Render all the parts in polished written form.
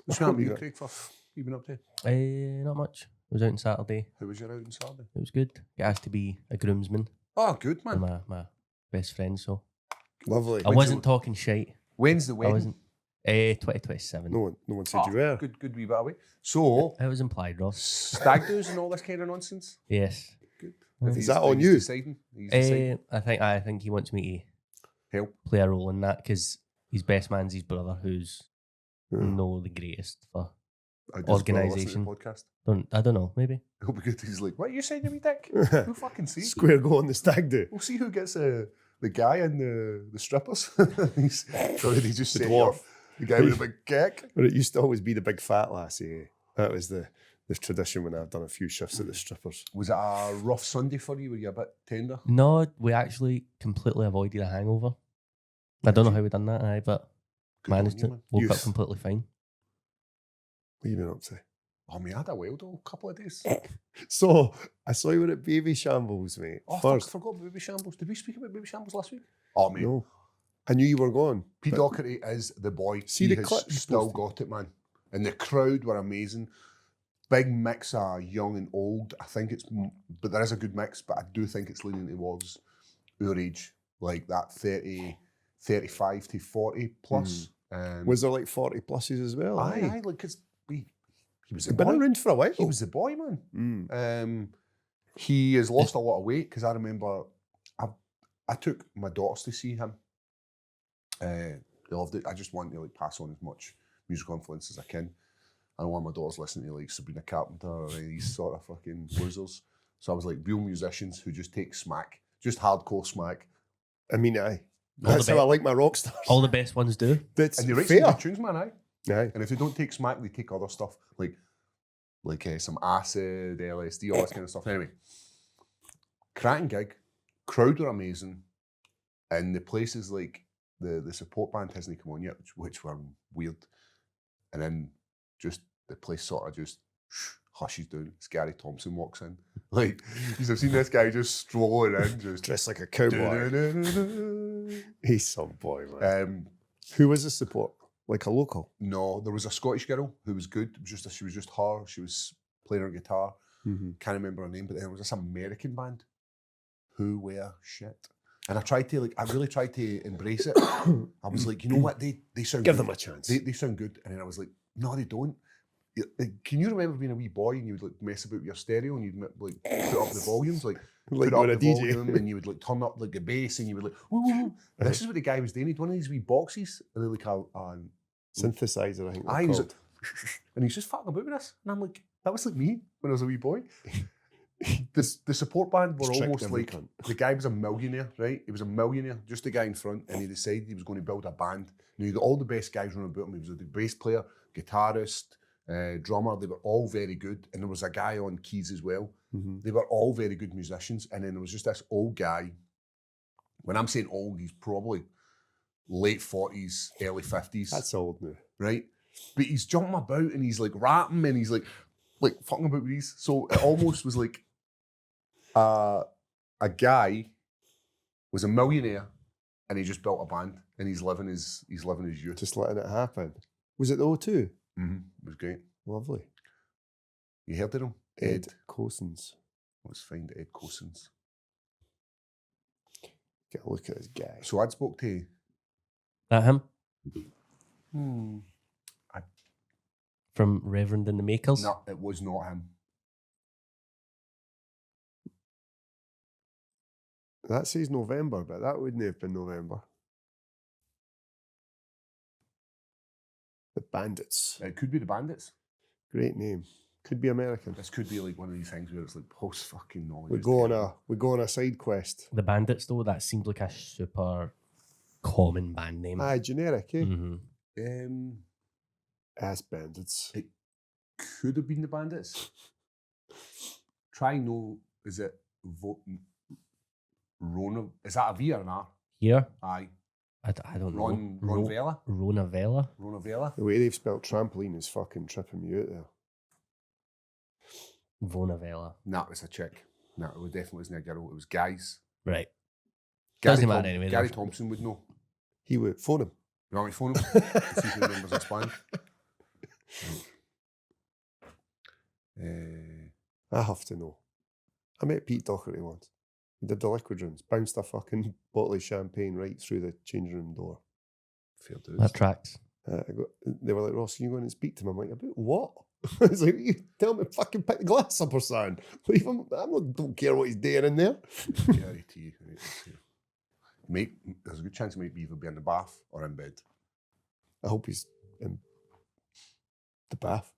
What's happened to you, Craig? For you been up to? Not much. I was out on Saturday. How was your out on Saturday? It was good. Got asked to be a groomsman Oh, good, for man. my best friend, so Lovely. I wasn't talking shite. When's the I wedding? wasn't. 2027. No one said you were. Good wee bit away. So, It was implied, Ross. stag do's and all this kind of nonsense? Yes. Good. Is that on you? Deciding. He's deciding. I think he wants me to Help. play a role in that because his best man's his brother, who's no the greatest for organisation. Podcast. I don't know, maybe. It'll be good. He's like, what are you saying to me, Dick? Who fucking see? Square go on the stag do. We'll see who gets the guy and the strippers. He's already just The set dwarf. up. The guy with a big kick. But it used to always be the big fat lassie. That was the tradition when I've done a few shifts at the strippers. Was it a rough Sunday for you? Were you a bit tender? No, we actually completely avoided a hangover. I don't know how we done that, but Good managed on you, it. man. Woke Youth. up completely fine. What have you been up to? Oh, man, I had a wild old couple of days. So, I saw you were at Baby Shambles, mate. Oh, First. I forgot Baby Shambles. Did we speak about Baby Shambles last week? Oh, mate. No. I knew you were gone. Pete but- Doherty is the boy. See He the has clip you still posted? got it, man. And the crowd were amazing. Big mix of young and old. I think but there is a good mix, but I do think it's leaning towards our age, like that 30, 35 to 40 plus. Was there like 40 pluses as well? Aye, like, because he was the He'd been boy. around for a while. He was the boy, man. Mm. He has lost a lot of weight because I remember I took my daughters to see him. They loved it. I just want to like pass on as much musical influence as I can. I don't want my daughters listening to like Sabrina Carpenter or these sort of fucking losers. So I was like real musicians who just take smack, just hardcore smack. I mean, aye. All That's the how I be- like my rock stars. All the best ones do. That's And they write some fair. good tunes, man, aye. Aye. And if they don't take smack, they take other stuff like some acid, LSD, all this kind of stuff. Anyway, cracking gig, crowd were amazing, and the places like the support band hasn't come on yet, which were weird, and then just the place sort of just hushes down. 𝗟𝗘𝗔𝗧𝗛𝗘𝗥'𝗓 Thompson walks in, like you've seen this guy just strolling in, just Dressed like a cowboy. He's some boy, man. Who was the support? Like a local? No, there was a Scottish girl who was good. It was she was just her. She was playing her guitar. Mm-hmm. Can't remember her name, but then there was this American band who were shit. And I really tried to embrace it. I was like, you know what? They sound Give good. them a chance. They sound good. And then I was like, no, they don't. Can you remember being a wee boy and you would like mess about with your stereo and you'd like put up the volumes, like Like put up you're the a DJ. volume and you would like turn up like the bass and you would like, woo, woo, woo. This is what the guy was doing. He'd one of these wee boxes and they're like Synthesizer, I think they're he was called. like, and he's just fucking about with us. And I'm like, that was like me when I was a wee boy. The support band were Strict almost every like, cunt. the guy was a millionaire, right? He was a millionaire, just the guy in front, and he decided he was going to build a band. Now, he got all the best guys running about him. He was the bass player, guitarist, drummer. They were all very good. And there was a guy on keys as well. Mm-hmm. They were all very good musicians. And then there was just this old guy. When I'm saying old, he's probably late 40s, early 50s. That's old now. Right? But he's jumping about and he's like rapping and he's like fucking about with these. So it almost was like a guy was a millionaire and he just built a band and he's living his youth. Just letting it happen. Was it the O2? Mm-hmm. It was great. Lovely. You heard of him? Ed Cousins. Let's find Ed Cousins. Get a look at this guy. So I'd spoke to That him? I From Reverend and the Makers? No, it was not him. That says November, but that wouldn't have been November. The Bandits. It could be the Bandits. Great name. Could be American. This could be like one of these things where it's like post fucking knowledge. We go on a side quest. The Bandits, though, that seems like a super common band name. Aye, generic, eh? Mm-hmm. As Bandits. It could have been the Bandits. Try no. Is it Rona? Is that a V or an R? Here? Aye. I don't know. Ron Vela? Rona Vela? Rona Vela? The way they've spelled trampoline is fucking tripping me out there. Vona Vela. No, it was a chick. No, it definitely wasn't a girl. It was guys. Right. Gary Doesn't matter anyway. Gary Thompson would know. He would phone him. You want me to phone him? See if he remembers this band. I have to know. I met Pete Doherty once. He did the liquid rounds, bounced a fucking bottle of champagne right through the changing room door. Fair dues. That tracks. They were like, Ross, can you go in and speak to him? I'm like, about what? It's like, you tell me to fucking pick the glass up or something. Don't care what he's doing in there. Guarantee. Mate, there's a good chance he might either be in the bath or in bed. I hope he's in the bath.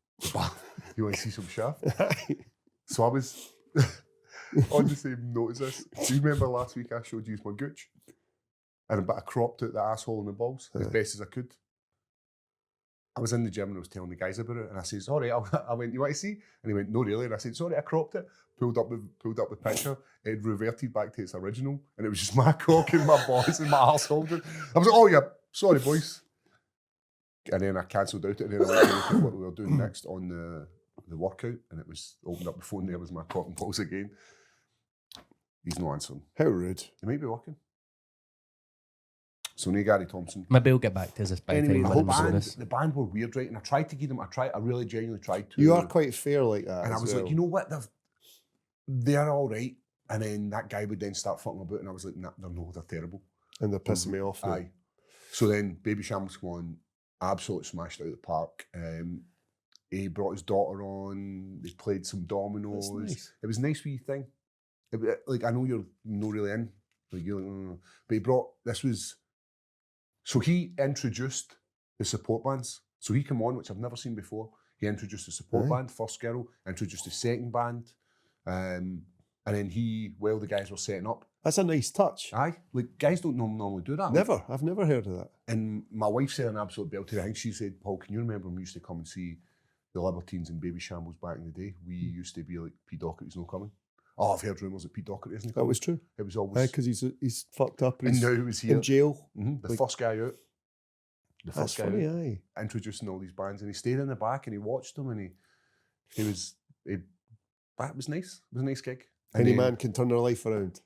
You want to see some shaft? So I was on the same note as this. Do you remember last week I showed you my gooch? And I cropped out the asshole and the balls as best as I could. I was in the gym and I was telling the guys about it, and I said, "Sorry," I went, "You want to see?" And he went, "No, really." And I said, "Sorry, I cropped it." Pulled up the picture. It had reverted back to its original, and it was just my cock and my balls and my arsehole. I was like, "Oh yeah, sorry, boys." And then I cancelled out, and then I went to look at what we were doing next on the workout, and it was opened up the phone. There was my cock and balls again. He's not answering. How rude. He might be working. So no Gary Thompson. Maybe we'll get back to this by Anyway, the the band were weird, right? And I tried to give them. I really genuinely tried to. You are quite fair like that. And I was like, you know what? They're all right. And then that guy would then start fucking about, and I was like, nah, they're terrible. And they're pissing me off. Aye. So then Baby Shambles come on, absolutely smashed out of the park. He brought his daughter on. They played some dominoes. Nice. It was a nice wee thing. Like I know you're not really in, like you're like, but he brought this was. So he introduced the support bands. So he came on, which I've never seen before. He introduced the support band, first girl, introduced the second band. And then while the guys were setting up. That's a nice touch. Aye. Like, guys don't normally do that. Never. I've never heard of that. And my wife said an absolute belter. I think she said, Paul, can you remember when we used to come and see the Libertines and Baby Shambles back in the day? We used to be like, Pete Doherty's not coming. Oh, I've heard rumours that Pete Doherty isn't coming. That was true. It was always... Because he's fucked up. And now he was here. In jail. Mm-hmm. The first guy out. That's funny, aye. Introducing all these bands. And he stayed in the back and he watched them, and it was nice. It was a nice gig. Any man can turn their life around.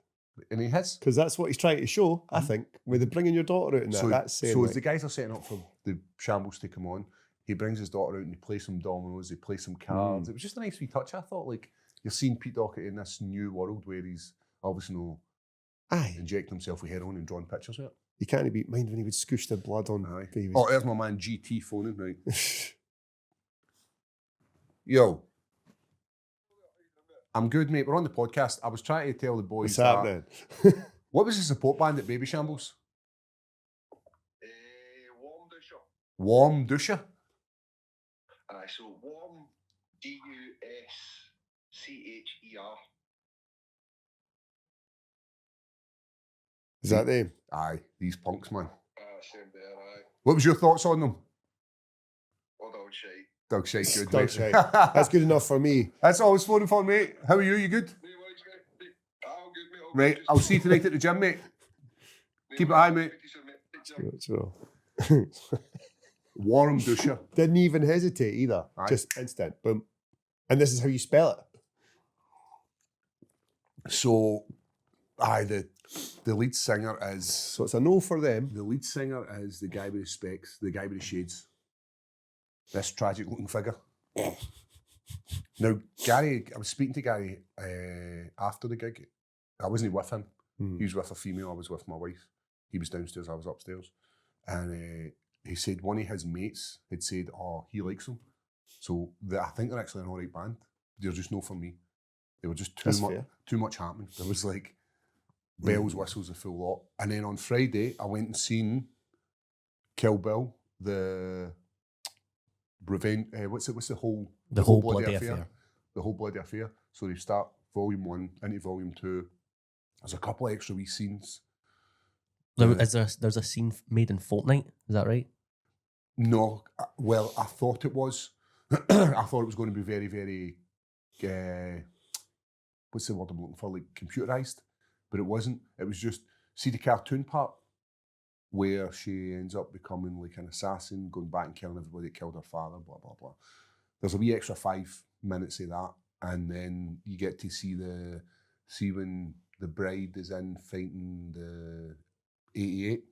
And he has. Because that's what he's trying to show, I think. With bringing your daughter out and that's saying... So as the guys are setting up for the Shambles to come on, he brings his daughter out and he plays some dominoes, he plays some cards. It was just a nice wee touch. I thought, like, you're seeing Pete Doherty in this new world where he's obviously injecting himself with heroin and drawing pictures of it. You can't mind when he would scoosh the blood on babies. Oh, there's my man GT phoning, right? Yo. I'm good, mate. We're on the podcast. I was trying to tell the boys what's happening? What was the support band at Baby Shambles? Warm Dusher. Aye, so Warm DUSCHER. Is that them? Aye, these punks, man. Same there, aye. What was your thoughts on them? Oh, dog shite. Dog shite, good, Dog mate. shite. That's good enough for me. That's all I was phoning for, mate. How are you? You good? All good, mate. Right, I'll see you tonight at the gym, mate. Keep it high, mate. Warm Dusher. Didn't even hesitate either. Aye. Just instant. Boom. And this is how you spell it. So, the lead singer is... So it's a no for them. The lead singer is the guy with the specs, the guy with the shades. This tragic-looking figure. Now, Gary, I was speaking to Gary after the gig. I wasn't with him. He was with a female. I was with my wife. He was downstairs. I was upstairs. And he said one of his mates had said, oh, he likes him. So I think they're actually an all right band. They're just no for me. They were just too much happening. There was like bells, whistles, the full lot. And then on Friday, I went and seen Kill Bill, the revenge. What's the whole bloody affair? The whole bloody affair. So they start volume 1 into volume 2. There's a couple of extra wee scenes. There's a scene made in Fortnite. Is that right? No, well, I thought it was. I thought it was going to be very, very. What's the word I'm looking for? Like computerized, but it wasn't. It was just see the cartoon part where she ends up becoming like an assassin, going back and killing everybody that killed her father. Blah blah blah. There's a wee extra 5 minutes of that, and then you get to see when the bride is in fighting the 88.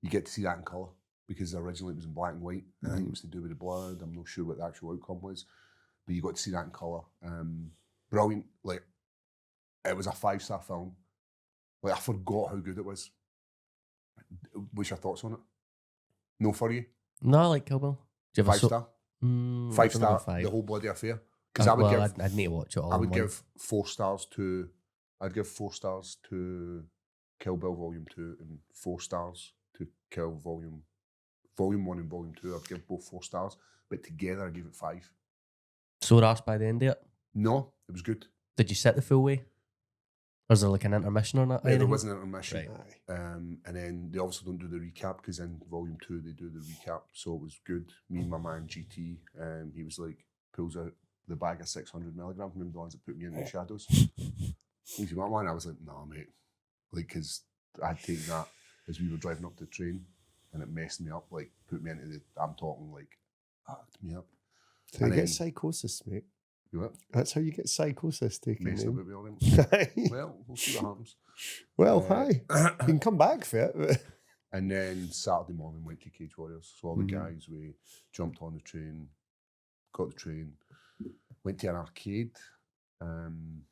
You get to see that in colour because originally it was in black and white, and I think it was to do with the blood. I'm not sure what the actual outcome was, but you got to see that in colour. Brilliant. Like, it was a 5-star film. Like, I forgot how good it was. What's your thoughts on it? No for you? No, I like Kill Bill. Do you have 5-star? I 5-star, five. the whole bloody affair. Because I'd need to watch it all. I would in one. give 4 stars to, I'd give 4 stars to Kill Bill Volume 2 and 4 stars to Kill Volume 1 and Volume 2. I'd give both 4 stars, but together I give it 5. Sore arse by the end of it. No, it was good. Did you sit the full way? Or is there like an intermission or not? Yeah, there was an intermission. Right. And then they also don't do the recap because in Volume 2 they do the recap. So it was good. Me and my man GT, he was like, pulls out the bag of 600 milligrams. Remember the ones that put me in the shadows? He's my man. I was like, nah, mate. Like, because I'd taken that as we were driving up the train and it messed me up, like, put me into the, I'm talking like, fucked me up. So you get psychosis, mate. You what? That's how you get psychosis taken. Messed about with all them. Well, we'll see what happens. Well, hi. You can come back for it. And then Saturday morning went to Cage Warriors. So all the guys, we jumped on the train, got the train, went to an arcade. In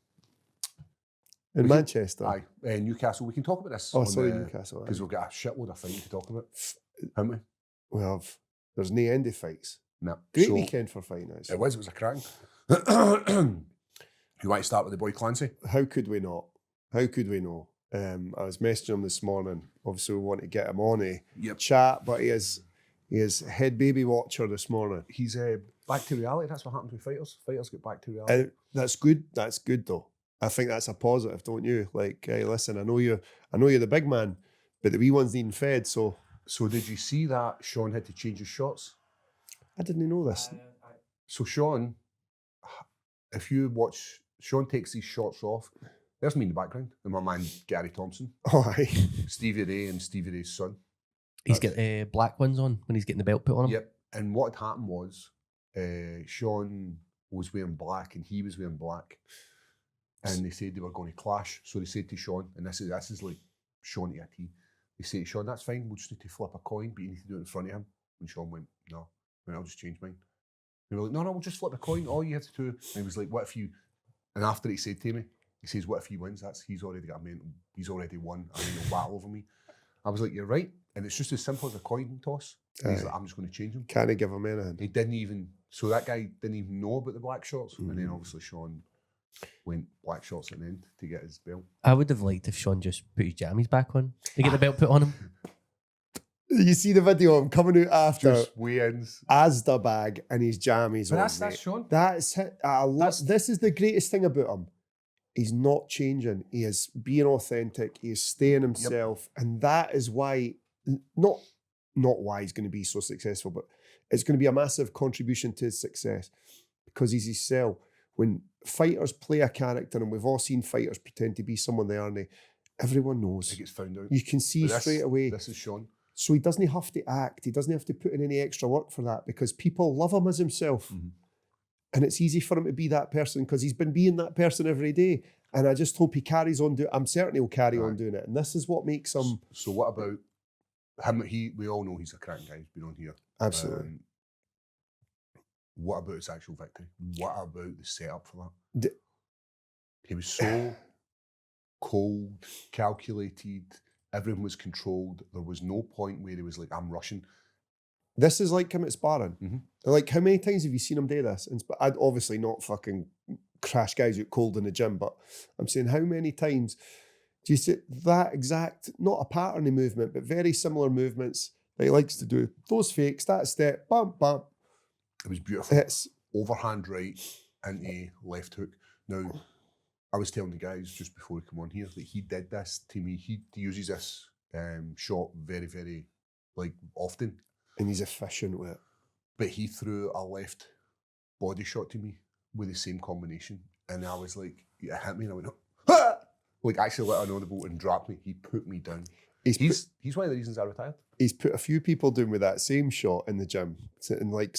Manchester? Aye, Newcastle. We can talk about this. Oh, sorry, Newcastle. Because we've got a shitload of fighting to talk about. Haven't we? Well, there's no end of fights. No. Great weekend for fighting nights. It was a cracking. You want to start with the boy Clancy? How could we not? How could we know? I was messaging him this morning. Obviously, we want to get him on a chat, but he is head baby watcher this morning. He's back to reality. That's what happens with fighters. Fighters get back to reality. That's good. That's good though. I think that's a positive, don't you? Like, hey, listen, I know you're the big man, but the wee one's needing fed. So did you see that Sean had to change his shots? I didn't know this. So Sean, if you watch, Sean takes these shots off. There's me in the background, and my man Gary Thompson. Oh, aye. Stevie Ray and Stevie Ray's son. He's got black ones on when he's getting the belt put on him. Yep. And what had happened was, Sean was wearing black and he was wearing black. And they said they were going to clash. So they said to Sean, and this is like Sean to a T. They say to Sean, that's fine, we'll just need to flip a coin, but you need to do it in front of him. And Sean went, no, I'll just change mine. They were like, no, we'll just flip a coin. All you have to do. And he was like, what if you, and after he said to me, he says, what if he wins? He's already got a mental, he's already won. I mean, he'll battle over me. I was like, you're right. And it's just as simple as a coin toss. And he's like, I'm just going to change him. Can't he give him anything? He didn't even, so that guy didn't even know about the black shorts. And then obviously Sean went black shorts at the end to get his belt. I would have liked if Sean just put his jammies back on to get the belt put on him. You see the video of him coming out after Just weigh-ins. Asda bag and his jammies But on. that's Sean. That's it. This is the greatest thing about him. He's not changing. He is being authentic. He is staying himself. And that is why, not why he's going to be so successful, but it's going to be a massive contribution to his success because he's himself. When fighters play a character, and we've all seen fighters pretend to be someone they aren't, everyone knows. It gets found out. You can see straight away. This is Sean. So he doesn't have to act. He doesn't have to put in any extra work for that because people love him as himself. Mm-hmm. And it's easy for him to be that person because he's been being that person every day. And I just hope he carries on doing it. I'm certain he'll carry on doing it. And this is what makes him... So what about him? We all know he's a cracking guy. He's been on here. Absolutely. What about his actual victory? What about the setup for that? He was so cold, calculated. Everyone was controlled. There was no point where he was like, I'm rushing. This is like him at sparring. Mm-hmm. Like, how many times have you seen him do this? And I'd obviously not fucking crash guys out cold in the gym, but I'm saying how many times do you see that exact, not a pattern of movement, but very similar movements that he likes to do? Those fakes, that step, bump, bump. It was beautiful. It's overhand right into left hook. Now, I was telling the guys just before we come on here that he did this to me. He uses this shot very, very often. And he's efficient with it. But he threw a left body shot to me with the same combination. And I was like, it hit me and I went, ah! Like actually let her know the boat and dropped me. He put me down. He's one of the reasons I retired. He's put a few people down with that same shot in the gym. Sitting like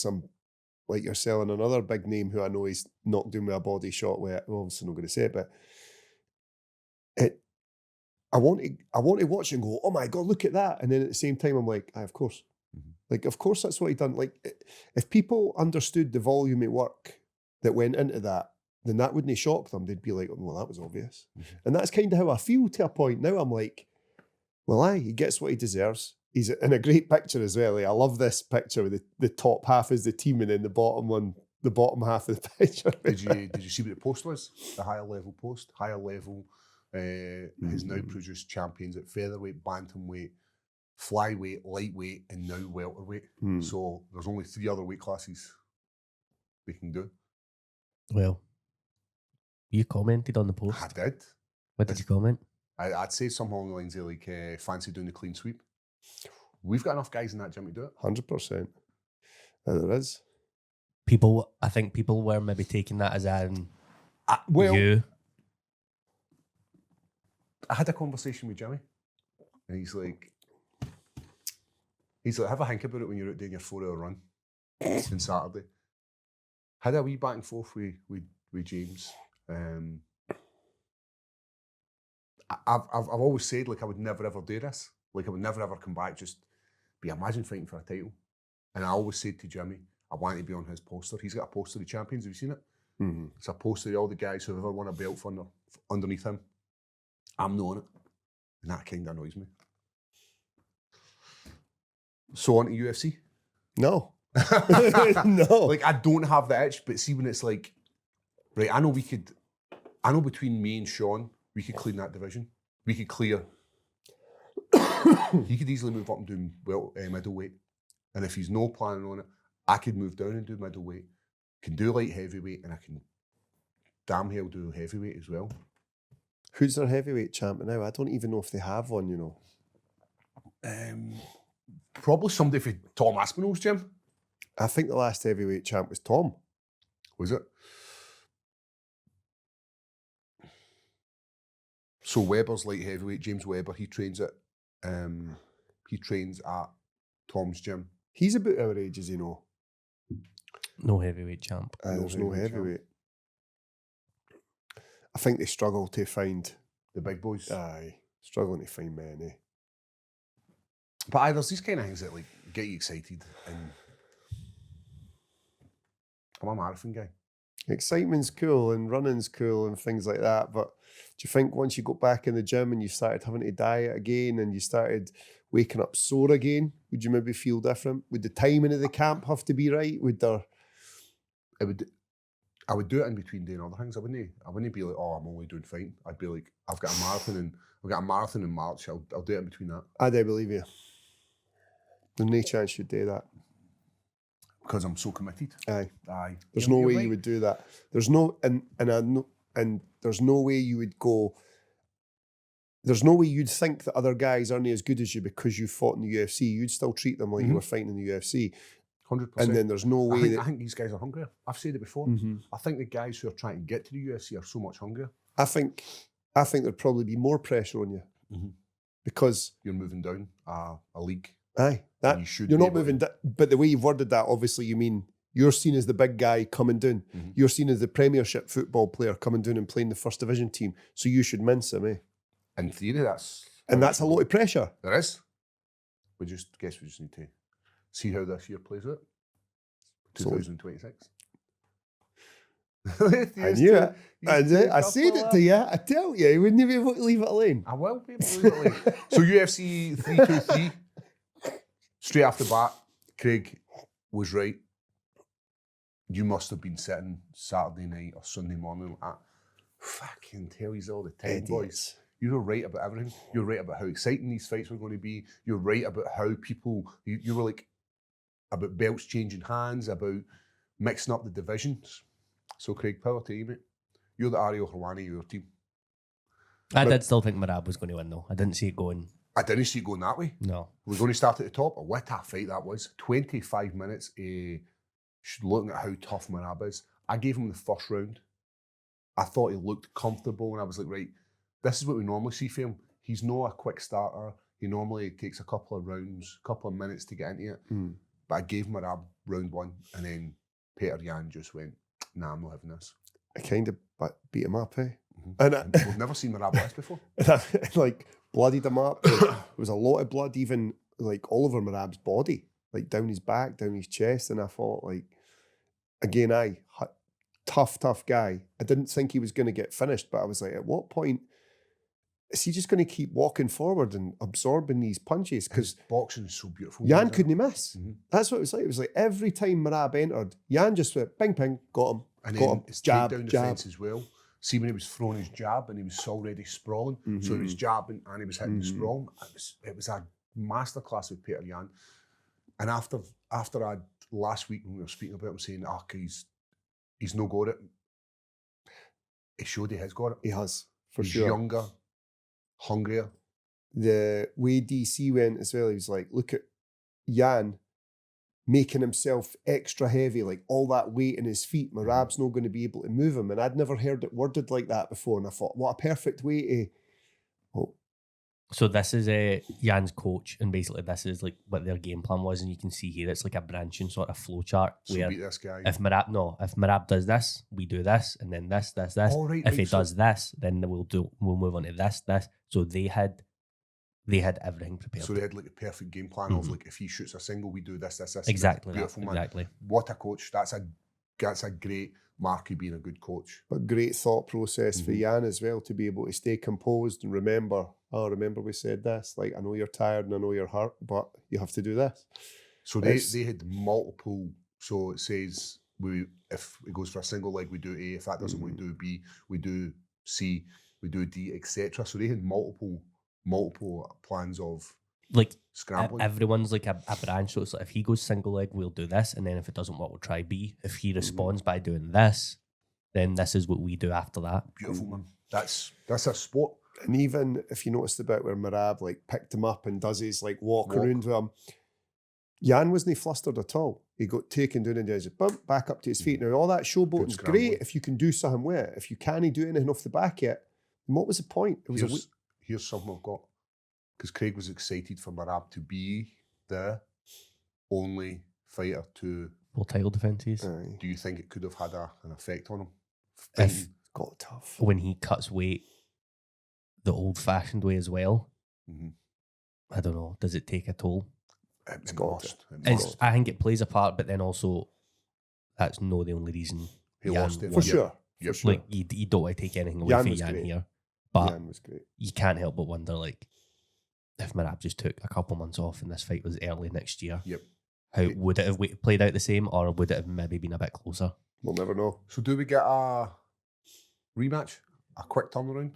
you're selling another big name who I know he's knocked down with a body shot with. I'm obviously not going to say it, but I want to watch and go, oh my God, look at that. And then at the same time, I'm like, of course. Mm-hmm. Like, of course that's what he done. Like, if people understood the volume of work that went into that, then that wouldn't shock them. They'd be like, well, that was obvious. And that's kind of how I feel to a point. Now I'm like, well, aye, he gets what he deserves. He's in a great picture as well. I love this picture with the top half is the team and then the bottom half of the picture. Did you see what the post was? The higher level post? Higher level has now produced champions at featherweight, bantamweight, flyweight, lightweight, and now welterweight. So there's only 3 other weight classes they can do. Well, you commented on the post. I did. What did you comment? I'd say something along the lines of like, fancy doing the clean sweep. We've got enough guys in that gym to do it. 100%. There is. I think people were maybe taking that as an Well, you. I had a conversation with Jimmy, and he's like, have a think about it when you're out doing your 4-hour run on Saturday. Had a wee back and forth with James. I've always said like I would never ever do this. Like I would never ever come back. Just imagine fighting for a title. And I always said to Jimmy, I want to be on his poster. He's got a poster of the champions. Have you seen it? Mm-hmm. It's a poster of all the guys who've ever won a belt underneath him. I'm not on it. And that kind of annoys me. So on to UFC? No. No. Like, I don't have the itch, but see when it's like, right, I know between me and Sean, we could clean that division. We could clear. He could easily move up and do middleweight. And if he's no planning on it, I could move down and do middleweight. Can do light heavyweight, and I can damn hell do heavyweight as well. Who's their heavyweight champ now? I don't even know if they have one, you know. Probably somebody for Tom Aspinall's gym. I think the last heavyweight champ was Tom. Was it? So Weber's light heavyweight. James Weber, he trains at Tom's gym. He's about our age, as you know. No heavyweight champ. There's no heavyweight. I think they struggle to find the big boys. Aye, struggling to find men, eh? But there's these kind of things that like get you excited, and I'm a marathon guy. Excitement's cool and running's cool and things like that. But do you think once you got back in the gym and you started having to diet again and you started waking up sore again, would you maybe feel different? Would the timing of the camp have to be right? I would do it in between doing other things. I wouldn't be like, oh, I'm only doing fine. I'd be like, I've got a marathon in March. I'll do it in between that. I do believe you. There's no chance you'd do that. Because I'm so committed. Aye. There's Yeah, no way right. you would do that. There's no and there's no way you would go. There's no way you'd think that other guys aren't as good as you because you fought in the UFC. You'd still treat them like you were fighting in the UFC. 100%. And then there's no way I think these guys are hungrier. I've said it before. I think the guys who are trying to get to the UFC are so much hungrier. I think there'd probably be more pressure on you because You're moving down a league. aye, that You should you're be not able moving. But the way you've worded that, obviously, you mean you're seen as the big guy coming down. You're seen as the Premiership football player coming down and playing the first division team. So you should mince him, eh? In theory, that's a lot of pressure. There is. We just need to see how this year plays out. 2026. I knew it. I said it to you. I tell you, wouldn't you be able to leave it alone? I will be able to leave it alone. So UFC 323, straight off the bat, Craig was right. You must have been sitting Saturday night or Sunday morning at fucking tell you all the time, boys. You were right about everything. You're right about how exciting these fights were going to be. You're right about how people, you were like, about belts changing hands, about mixing up the divisions. So Craig, power to you, mate. You're the Ariel Helwani of your team. I did still think Merab was going to win, though. I didn't see it going. I didn't see it going that way. No. We're going to start at the top. What a fight that was. 25 minutes, looking at how tough Merab is. I gave him the first round. I thought he looked comfortable, and I was like, right, this is what we normally see from him. He's not a quick starter. He normally takes a couple of rounds, a couple of minutes to get into it. But I gave Merab round one, and then Petr Yan just went, nah, I'm not having this. I kind of beat him up, eh? And we've never seen Merab like this before. Like, bloodied him up. There was a lot of blood, even like all over Merab's body, like down his back, down his chest. And I thought, like, again, tough guy. I didn't think he was going to get finished, but I was like, at what point is he just going to keep walking forward and absorbing these punches? Because boxing is so beautiful. Jan couldn't miss. Mm-hmm. That's what it was like. It was like every time Merab entered, Jan just went bing, ping, got him. And got then him, his jab, takedown jab. defence as well. See, when he was throwing his jab and he was already sprawling, so he was jabbing and he was hitting the sprawl. It was a masterclass with Petr Yan. And after last week when we were speaking about him saying, he's no got it, he showed he has got it. He has, for he's sure. Younger, hungrier. The way DC went as well, he was like, look at Jan making himself extra heavy, like all that weight in his feet. Merab's not going to be able to move him. And I'd never heard it worded like that before. And I thought, what a perfect way to... Oh. So this is Jan's coach, and basically this is like what their game plan was, and you can see here it's like a branching sort of flow chart. So where beat this guy. if Merab does this, we do this, and then this. Oh, right, if he so does this, then we'll move on to this. So they had everything prepared. So they had like a perfect game plan of like, if he shoots a single, we do this. Exactly. Beautiful, man. Exactly. What a coach. That's a great mark of being a good coach. But great thought process for Jan as well, to be able to stay composed and remember we said this. Like, I know you're tired and I know you're hurt, but you have to do this. So they had multiple. So it says if it goes for a single leg, we do A. If that doesn't, we do B. We do C. We do D, etc. So they had multiple plans of like scrambling. Everyone's like a branch. So it's like, if he goes single leg, we'll do this, and then if it doesn't work, we'll try B. If he responds by doing this, then this is what we do after that. Beautiful, man. That's a sport. And even if you noticed the bit where Merab like picked him up and does his like walk around with him, Jan wasn't flustered at all. He got taken down and just bump back up to his feet. Now all that showboating's great if you can do something with it. If you can't do anything off the back yet, then what was the point? It was here's something I've got. Because Craig was excited for Merab to be the only fighter to world title defences. Do you think it could have had an effect on him? If got tough when he cuts weight the old-fashioned way as well, I don't know. Does it take a toll? It must. I think it plays a part, but then also that's not the only reason he lost it. For sure. Yep. Like you don't want to take anything away from Jan here, but Jan was great. You can't help but wonder, like, if Merab just took a couple months off and this fight was early next year, how would it have played out the same, or would it have maybe been a bit closer? We'll never know. So do we get a rematch, a quick turnaround,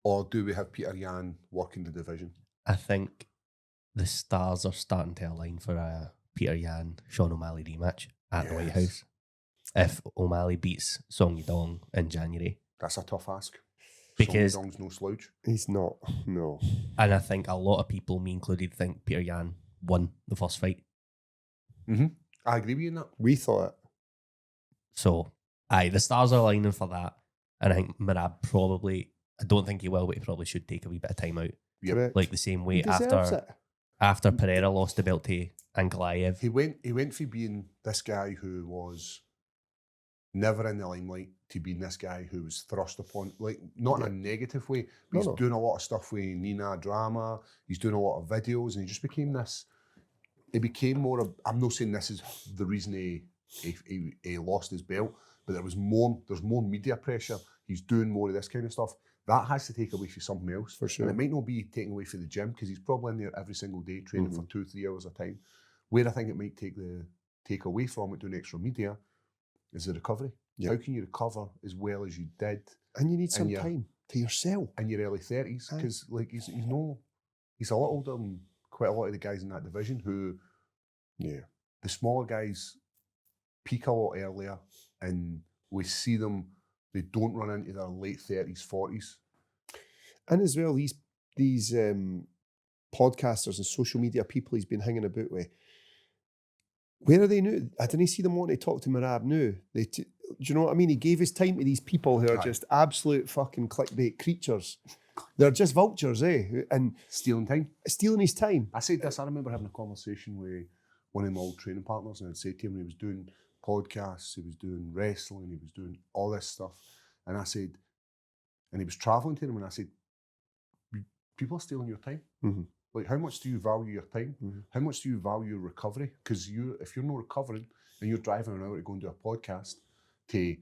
or do we have Petr Yan working the division? I think the stars are starting to align for a Petr Yan Sean O'Malley rematch at the White House. If O'Malley beats Song Yadong in January, that's a tough ask. Because Song Yadong's no slouch. He's not. No. And I think a lot of people, me included, think Petr Yan won the first fight. I agree with you in that. We thought it. So, the stars are aligning for that. And I think Merab probably, I don't think he will, but he probably should take a wee bit of time out. Correct. Like the same way after Pereira lost the belt to `𝗟𝗘𝗏. He went from being this guy who was never in the limelight to being this guy who was thrust upon, like, not in a negative way, but he's doing a lot of stuff with Nina drama, he's doing a lot of videos, and he just became this, it became more of, I'm not saying this is the reason he lost his belt, but there's more media pressure, he's doing more of this kind of stuff. That has to take away from something else. For sure. And it might not be taken away from the gym, because he's probably in there every single day training for 2-3 hours a time. Where I think it might take away from it doing extra media is the recovery. Yep. How can you recover as well as you did? And you need some time to yourself. In your early 30s, because like he's a lot older than quite a lot of the guys in that division who, the smaller guys peak a lot earlier, and we see them, they don't run into their late 30s, 40s. And as well, these podcasters and social media people he's been hanging about with, where are they now? I didn't see them wanting to talk to Merab now. Do you know what I mean? He gave his time to these people who are just absolute fucking clickbait creatures. They're just vultures, and stealing time. Stealing his time. I said this, I remember having a conversation with one of my old training partners, and I'd say to him, he was doing podcasts, he was doing wrestling, he was doing all this stuff. And I said, and he was traveling to them, and I said, people are stealing your time. Like, how much do you value your time? How much do you value recovery? Because if you're not recovering and you're driving an hour to go and do a podcast, to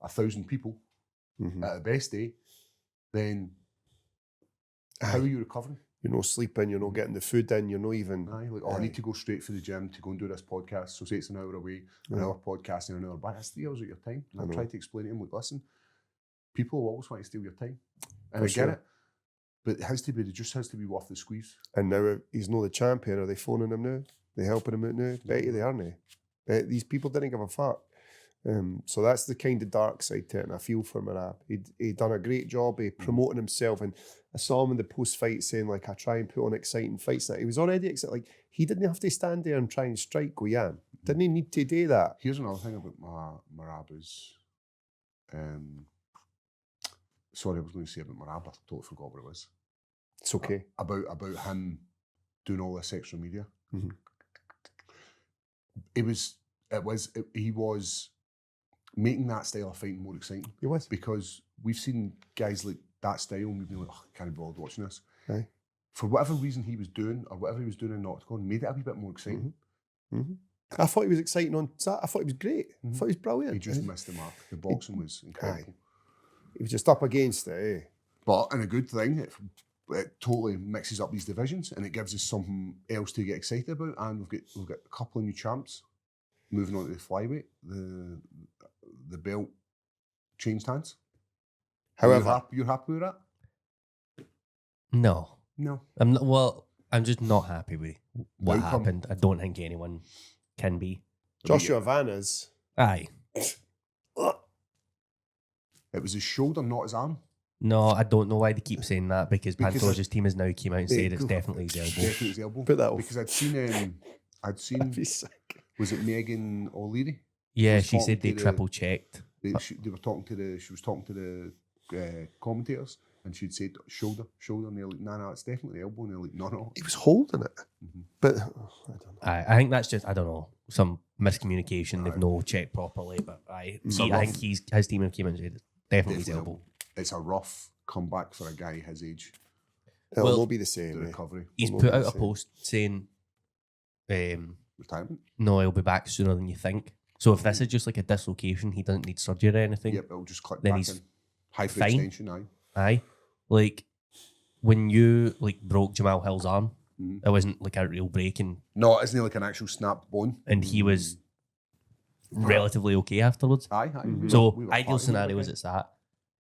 1,000 people at the best day, then how are you recovering? You're not sleeping, you're not getting the food in, you're not even... Aye, like, I need to go straight for the gym to go and do this podcast, so say it's an hour away, another podcast in an hour back, that's 3 hours of your time. And I've tried to explain to him, like, listen, people will always want to steal your time. And I get it. But it just has to be worth the squeeze. And now he's not the champion. Are they phoning him now? They helping him out now? Bet you they aren't. These people didn't give a fuck. So that's the kind of dark side to it, and I feel for Merab. He'd done a great job of promoting himself, and I saw him in the post-fight saying, like, I try and put on exciting fights. He was already excited. Like, he didn't have to stand there and try and strike Guyan. Didn't he need to do that? Here's another thing about Merab is... sorry, I was going to say about Merab, I totally forgot what it was. It's okay. About him doing all this extra media. Mm-hmm. He was making that style of fighting more exciting. He was. Because we've seen guys like that style and we've been like, oh, I can't be bothered watching this. Aye. For whatever reason he was doing, or whatever he was doing in Octagon, made it a wee bit more exciting. Mm-hmm. Mm-hmm. I thought he was exciting on Saturday. I thought he was great. I thought he was brilliant. He just missed the mark. The boxing was incredible. He was just up against it, eh? But, and a good thing, it totally mixes up these divisions and it gives us something else to get excited about. And we've got a couple of new champs moving on to the flyweight. The belt changed hands. However, you're happy with that? No. No. I'm not, well, I'm just not happy with what Outcome. happened. I don't think anyone can be. Joshua Vanna's. Aye. It was his shoulder, not his arm. No, I don't know why they keep saying that because Pantoja's team has now came out and said it's go- definitely his elbow. Definitely his elbow. Put that off. Because I'd seen, That'd be sick. was it Megan O'Leary? Yeah, was she said they talking to triple checked. They were talking to she was talking to the commentators and she'd said shoulder, and they're like, no, it's definitely the elbow. And they're like, no. He was holding it. Mm-hmm. But I don't know. I think that's just, I don't know, some miscommunication. They've no checked properly, but I think his team have came and said it's definitely his elbow. It's a rough comeback for a guy his age. It'll not be the The same. eh? recovery, He's It'll put not be out a the same. post saying, retirement. no, he'll be back sooner than you think. So if this is just like a dislocation, he doesn't need surgery or anything. Yep, it'll just click Then back he's in. High for fine. extension, aye. Aye. Like, when you like broke Jamal Hill's arm, Mm-hmm. it wasn't like a real break, and No, isn't it like an actual snapped bone? he was relatively okay afterwards. Aye. So we were ideal part of it, scenario is it's that.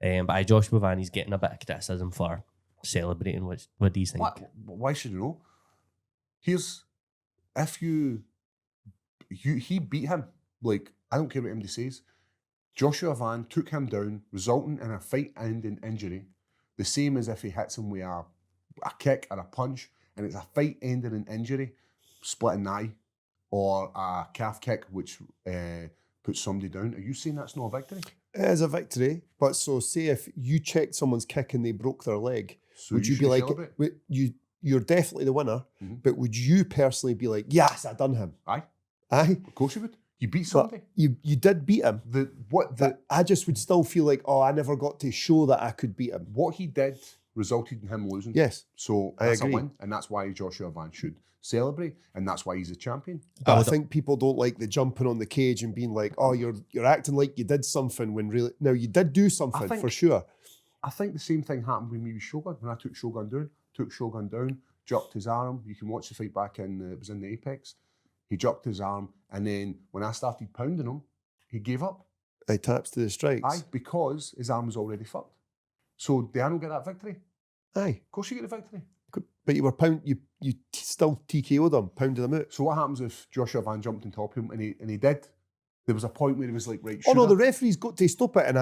But Joshua Vanny's getting a bit of criticism for celebrating. What do you think? Why should you know? Here's if he beat him. Like, I don't care what anybody says. Joshua Van took him down, resulting in a fight-ending injury, the same as if he hits him with a kick or a punch, and it's a fight-ending in injury, split an eye, or a calf kick, which puts somebody down. Are you saying that's not a victory? It is a victory, but so say if you checked someone's kick and they broke their leg, So would you be should like, celebrate? you're definitely the winner, but would you personally be like, yes, I done him? Aye, Aye? of course you would. You beat But somebody. you did beat him. But I just would still feel like, I never got to show that I could beat him. What he did resulted in him losing. Yes. So I that's agree. a win, and that's why Joshua Van should celebrate, and that's why he's a champion. But I think people don't like the jumping on the cage and being like, you're acting like you did something when really, no, you did do something for sure. I think the same thing happened with me with Shogun when I took Shogun down, jerked his arm. You can watch the fight back it was in the Apex. He jerked his arm, and then when I started pounding him, he gave up. He taps to the strikes. Aye, because his arm was already fucked. So did I not get that victory? Aye. Of course you get the victory. But you were you still TKO'd him, pounded him out. So what happens if Joshua Van jumped on top of him and he did? There was a point where he was like, right, Oh no, should the referee's got to stop it, and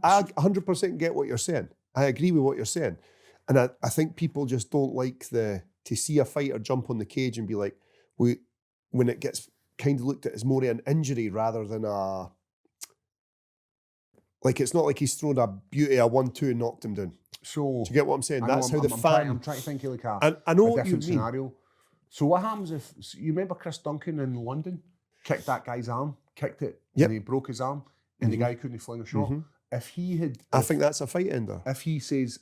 I 100% get what you're saying. I agree with what you're saying, and I think people just don't like to see a fighter jump on the cage and be like, when it gets kind of looked at as more an injury rather than a, like it's not like he's thrown a 1-2 and knocked him down. So Do you get what I'm saying? I know, That's how the I'm fan. trying to think of like I know a what you different mean. scenario. So what happens if you remember Chris Duncan in London kicked that guy's arm, kicked it, Yep. and he broke his arm, and the guy couldn't fling a shot. If he had, I think that's a fight ender. if he says,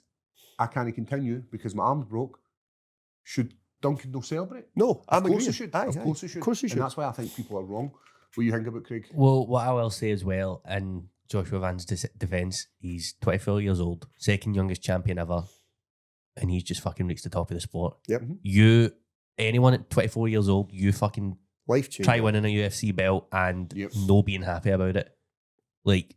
I can't continue because my arm's broke, should Duncan no celebrate? No, I'm Of course agreeing. he should. Aye, Of aye. course he should. Of course he should. And that's why I think people are wrong. What do you think about Craig? Well, what I will say as well, in Joshua Van's defence, he's 24 years old, second youngest champion ever, and he's just fucking reached the top of the sport. Yep. Anyone at 24 years old, you fucking Life change. try winning a UFC belt and no being happy about it. Like,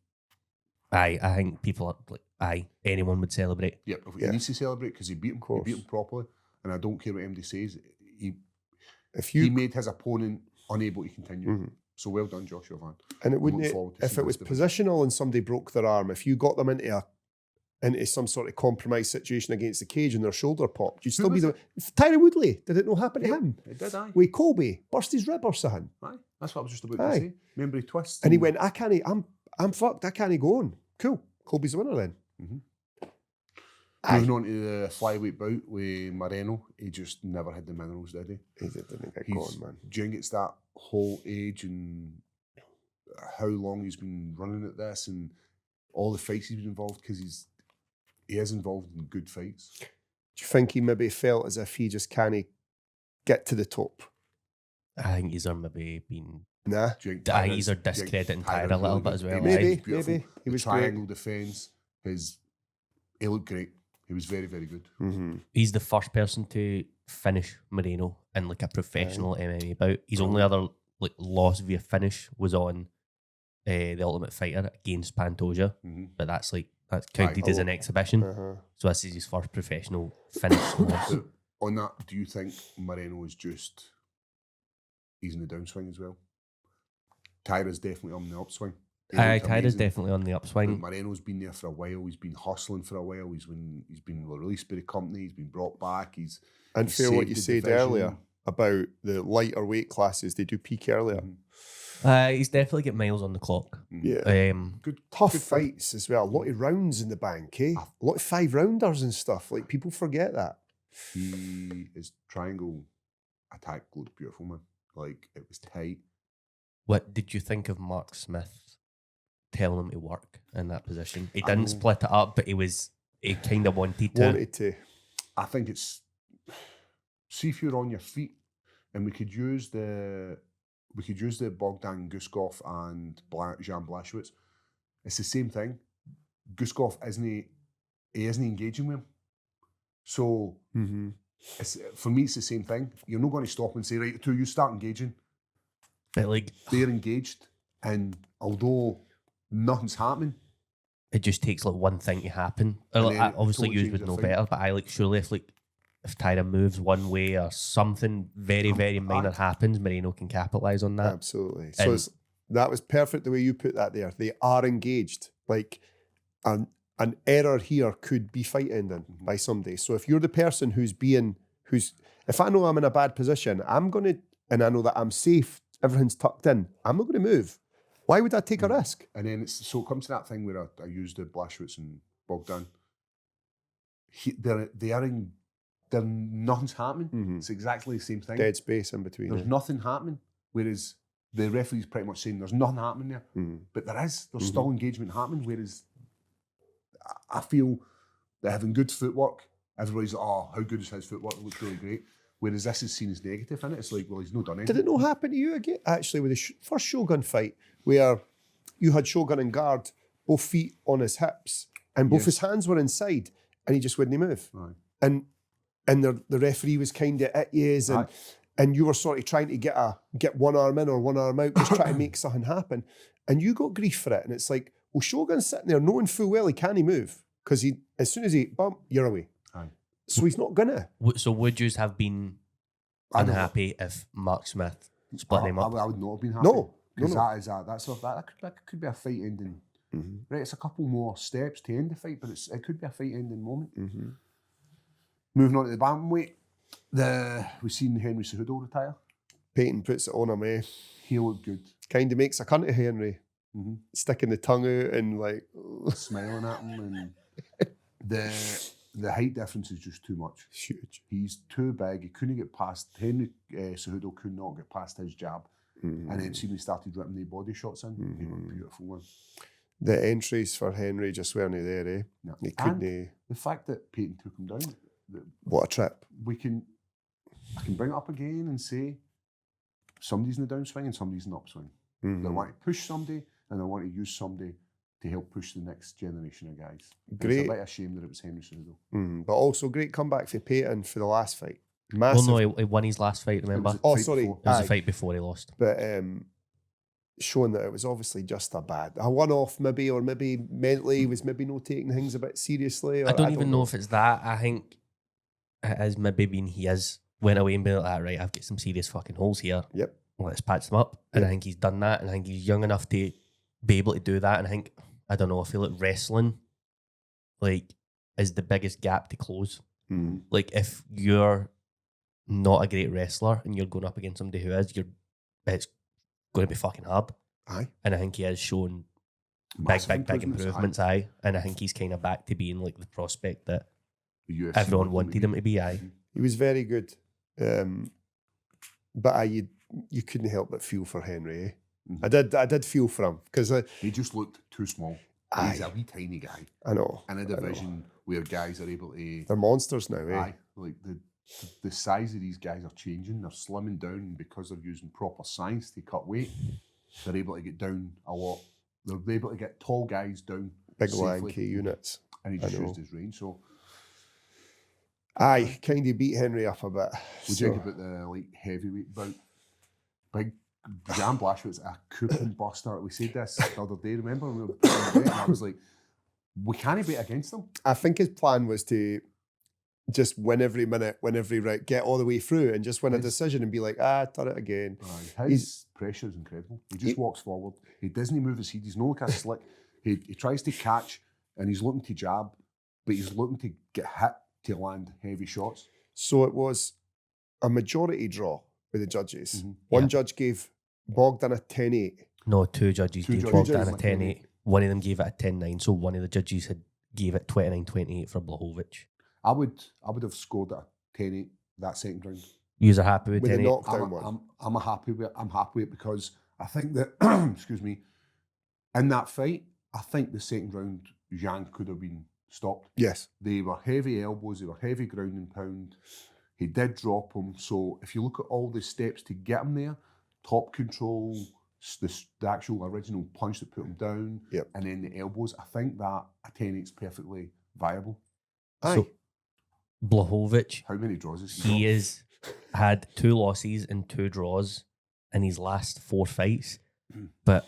I think people are, anyone would celebrate. Yep, he needs to celebrate because he beat him. He beat him properly, and I don't care what MD says. He made his opponent unable to continue. Mm-hmm. So well done, Joshua Van. And it wouldn't, if it was positional and somebody broke their arm, if you got them into some sort of compromised situation against the cage and their shoulder popped, you'd still be the Taira Woodley. Did it not happen to him? It did, aye. With Colby, burst his rib or something. Aye, that's what I was just about to say. Remember he twists. And he went, I'm fucked, I can't go on. Cool. Colby's the winner then. Moving on to the flyweight bout with Moreno, he just never had the minerals, did he? He didn't get going, man. Do you think it's that whole age and how long he's been running at this and all the fights he's been involved, because he is involved in good fights? Do you think he maybe felt as if he just can't get to the top? I think he's maybe been... Nah. He's discrediting Taira a little bit as well. Maybe. He was triangle defence. He looked great. He was very, very good. Mm-hmm. He's the first person to finish Moreno in like a professional MMA bout. His only other loss via finish was on the Ultimate Fighter against Pantoja, but that's counted as an exhibition. So this is his first professional finish loss. On that, do you think Moreno is just he's in the downswing as well? Taira's definitely on the upswing. Taira's definitely on the upswing. Moreno's been there for a while. He's been hustling for a while. He's been released by the company. He's been brought back. He's feel what you said earlier about the lighter weight classes. They do peak earlier. He's definitely got miles on the clock. Yeah. Tough fights as well. A lot of rounds in the bank, eh? A lot of 5-rounders and stuff. Like, people forget that. His triangle attack looked beautiful, man. Like, it was tight. What did you think of Mark Smith telling him to work in that position? He didn't split it up, but he kind of wanted to. I think it's, see if you're on your feet, and we could use the Bogdan Guskov and Jan Blachowicz. It's the same thing. Guskov isn't engaging with him. So for me, it's the same thing. You're not going to stop and say, right, you start engaging. But they're engaged, and although nothing's happening, it just takes one thing to happen. Obviously, you would know better, but surely if Taira moves one way or something very, very minor happens, Moreno can capitalise on that. Absolutely. So that was perfect the way you put that there. They are engaged. Like, an error here could be fight ending by somebody. So if you're the person if I know I'm in a bad position, and I know that I'm safe, everything's tucked in, I'm not going to move. Why would I take a risk? And then it comes to that thing where I used the Blachowicz and Bogdan. Nothing's happening. It's exactly the same thing. Dead space in between. There's nothing happening. Whereas the referee's pretty much saying there's nothing happening there. But there's still engagement happening. Whereas I feel that having good footwork, everybody's like, oh, how good is his footwork? It looks really great. Whereas this is seen as negative, isn't it? It's like, well, he's not done anything. Did it not happen to you again? Actually, with the first Shogun fight, where you had Shogun and guard, both feet on his hips, and both his hands were inside, and he just wouldn't move. Right. And the referee was kind of at you, and you were sort of trying to get one arm in or one arm out, just trying to make something happen, and you got grief for it. And it's like, well, Shogun's sitting there knowing full well he can't move, because as soon as he bump, you're away. Aye. So he's not gonna. So would you have been unhappy if Mark Smith split him up? I would not have been happy. No. Because that could be a fight ending. Right, it's a couple more steps to end the fight, but it could be a fight ending moment. Moving on to the bantamweight, we've seen Henry Cejudo retire. Payton puts it on him, eh? He looked good. Kind of makes a cunt of Henry. Sticking the tongue out and smiling at him, and the height difference is just too much. Huge. He's too big. He couldn't get past. Henry Cejudo could not get past his jab. And then he started ripping the body shots in. He was a beautiful one. The entries for Henry just weren't there, eh? No. He couldn't. The fact that Payton took him down. What a trip. I can bring it up again and say somebody's in the downswing and somebody's in the upswing. They Mhm. want to push somebody, and they want to use somebody to help push the next generation of guys. Great. It's a bit of a shame that it was Henry Cejudo. But also great comeback for Payton for the last fight. Well, Massive. no, he won his last fight, remember? It It was was, a fight sorry. before. a Aye. fight before he lost. But showing that it was obviously just a one-off maybe, or maybe mentally he was maybe not taking things a bit seriously. Or I don't even know if it's that. I think it is maybe being he has went away and been like that, right, I've got some serious fucking holes here. Yep. Let's patch them up. And Yep. I think he's done that. And I think he's young enough to be able to do that. And I think, I don't know, I feel like wrestling like is the biggest gap to close. Mhm. Like if you're not a great wrestler and you're going up against somebody who is, it's going to be fucking hard. Aye. And I think he has shown Massive big improvements, aye. And I think he's kind of back to being like the prospect that The UFC everyone wanted him to be, aye. He was very good. But you couldn't help but feel for Henry. Eh? Mhm. I did feel for him because He just looked too small. He's a wee tiny guy I know. in a I know. division where guys are able to. They're monsters now, eh? Aye, like the size of these guys are changing. They're slimming down because they're using proper science to cut weight. They're able to get down a lot. They're able to get tall guys down Big safely, lanky units. and he I just know. used his range. So, Aye, kind of beat Henry up a bit. we So- think about the heavyweight bout. Big Jan Blachowicz, a coupon buster. We said this the other day. Remember, we were putting a bet, and I was like, we can't bet against them. I think his plan was to just win every minute, win every round, get all the way through, and just win a His- decision and be like, done it again. His pressure is incredible. He just walks forward. He doesn't move his head. He's no like a slick. He tries to catch and he's looking to jab, but he's looking to get hit to land heavy shots. So it was a majority draw with the judges. Mhm. One Yeah. judge gave Bogdan a 10-8. No, two judges Two gave judges Bogdan gave a it 10-8. One of them gave it a 10-9, so one of the judges gave it 29-28 for Blachowicz. I would have scored at 10-8 that second round. Yous are happy with With the 10-8? knockdown one. I'm happy with it. I'm happy with it because I think that excuse me, in that fight, I think the second round Jan could have been stopped. Yes. They were heavy elbows, they were heavy ground and pound. He did drop him. So if you look at all the steps to get him there, top control, the actual original punch that put him down, Yep. and then the elbows, I think that a 10-8 is perfectly viable. Aye. So Blachowicz, How many draws is he is had 2 losses and 2 draws in his last 4 fights, but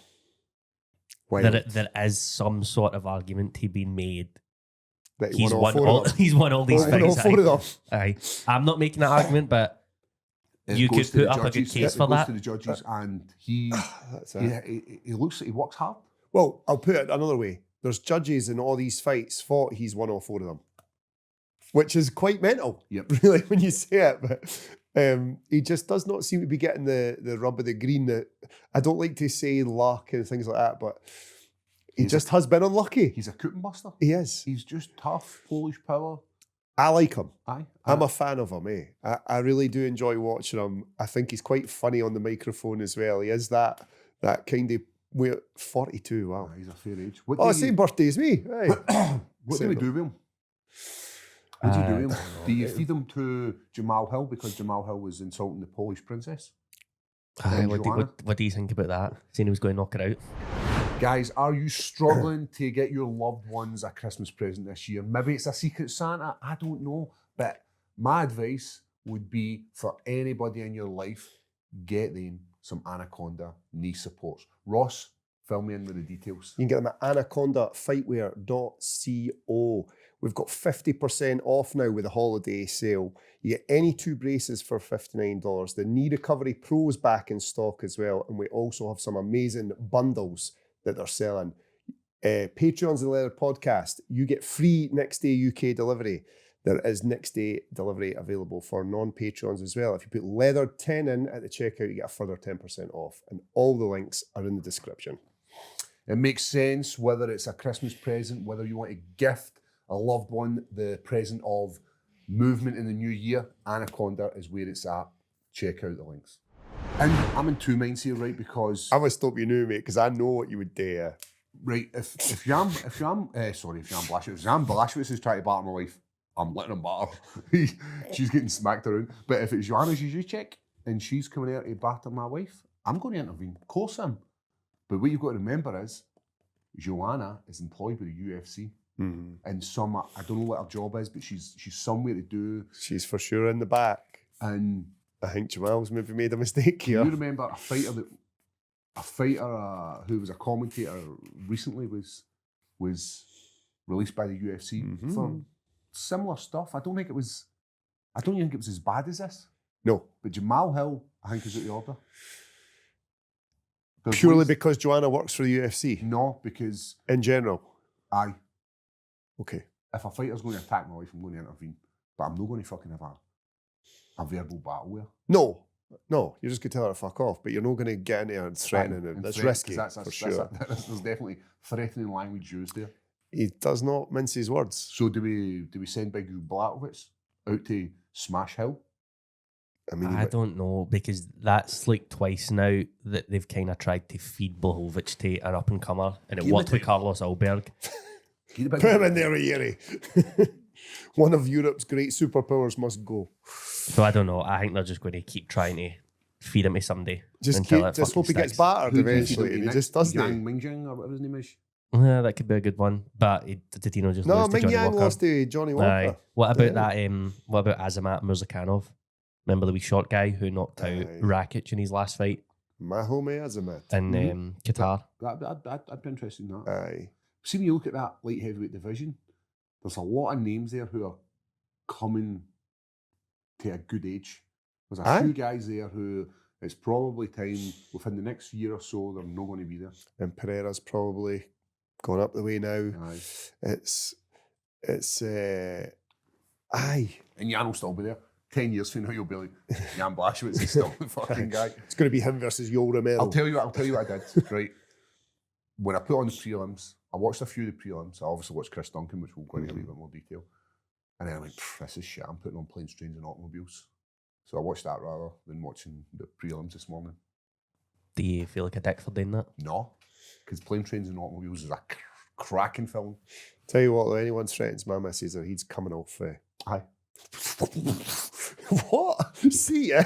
Why there, not? there is some sort of argument to be made. That He's all won four all, of them. he's won all these Won all fights. 4 of them. Aye. I'm not making that argument, but It you goes could to the put up a good judges. case It for goes that. to the judges, and he That's it. he looks like he works hard. Well, I'll put it another way. There's judges in all these fights thought he's won all 4 of them, which is quite mental, Yep. really, when you say it. But he just does not seem to be getting the rub of the green. That I don't like to say luck and things like that, but he He's just has been unlucky. He's a coupon buster. He is. He's just tough, Polish power. I like him. Aye. I'm a fan of him, eh? I really do enjoy watching him. I think he's quite funny on the microphone as well. He is that kind of 42. Wow. He's a fair age. What Oh, do same birthday as me. Hey. what do Same we do with him? What do you do with him? Do you feed him to Jamahal because Jamahal was insulting the Polish princess? Aye, And what, Joanna? what do you think about that? Saying he was going to knock her out. Guys, are you struggling to get your loved ones a Christmas present this year? Maybe it's a Secret Santa, I don't know. But my advice would be for anybody in your life, get them some Anaconda knee supports. Ross, fill me in with the details. You can get them at anacondafightwear.co. We've got 50% off now with the holiday sale. You get any 2 braces for $59. The Knee Recovery Pro's back in stock as well. And we also have some amazing bundles that they're selling. Patreons of the Leather Podcast, you get free next day UK delivery. There is next day delivery available for non-Patreons as well. If you put Leather 10 in at the checkout, you get a further 10% off. And all the links are in the description. It makes sense whether it's a Christmas present, whether you want to gift a loved one the present of movement in the new year. Anaconda is where it's at. Check out the links. And I'm in 2 minds here, right? Because I would stop you now, mate, because I know what you would do. right, if Jan Blachowicz is trying to batter my wife, I'm letting him batter. She's getting smacked around. But if it's Joanna Jędrzejczyk and she's coming out to batter my wife, I'm going to intervene. Of course I am. But what you've got to remember is, Joanna is employed by the UFC. Mm-hmm. And some, I don't know what her job is, but she's somewhere to do. She's for sure in the back. And I think Jamal's maybe made a mistake can here. you remember a fighter who was a commentator recently was released by the UFC for similar stuff? I don't think it was as bad as this. No. But Jamahal Hill, I think, is out the order. Purely because Joanna works for the UFC? No, because... In general? Aye. Okay. If a fighter's going to attack my life, I'm going to intervene. But I'm not going to fucking have a verbal battle with her. No, you're just going to tell her to fuck off, but you're not going to get into her and threatening her. That's risky, for sure. There's definitely threatening language used there. He does not mince his words. So do we send big Blachowicz out to smash Hill? I don't know, because that's like twice now that they've kind of tried to feed Blachowicz to an up-and-comer, and it worked with Carlos Alberg. Put him in there, Yeri. One of Europe's great superpowers must go. So I don't know. I think they're just going to keep trying to feed him to somebody. Just hope he gets battered eventually, and he just doesn't. Yang Mingjing, or whatever his name is. Yeah, that could be a good one. But did Tino just lose to Ming Johnny Yang Walker? lost to Johnny Walker. Aye. What about that? What about 𝗟𝗘𝗔𝗦𝗧𝗛𝗏? Remember the wee short guy who knocked out Rakic in his last fight? Mahome 𝗟𝗘𝗔𝗦𝗧. In Qatar. I'd be interested in that. Aye. See, when you look at that light heavyweight division, there's a lot of names there who are coming to a good age. There's a few guys there who it's probably time within the next year or so they're not going to be there. And Pereira's probably gone up the way now. Aye. It's aye. And Jan will still be there. 10 years from now, you'll be like, Jan Blachowicz is still the fucking guy. It's going to be him versus Yoel Romero. I'll tell you what I did, right? When I put on the prelims, I watched a few of the prelims. I obviously watched Chris Duncan, which we'll go into a little bit more detail. And then I went, this is shit. I'm putting on Planes, Trains and Automobiles. So I watched that rather than watching the prelims this morning. Do you feel like a dick for doing that? No, because Planes, Trains and Automobiles is a cracking film. Tell you what, though, anyone threatens my missus, or he's coming off. Aye. What? See ya.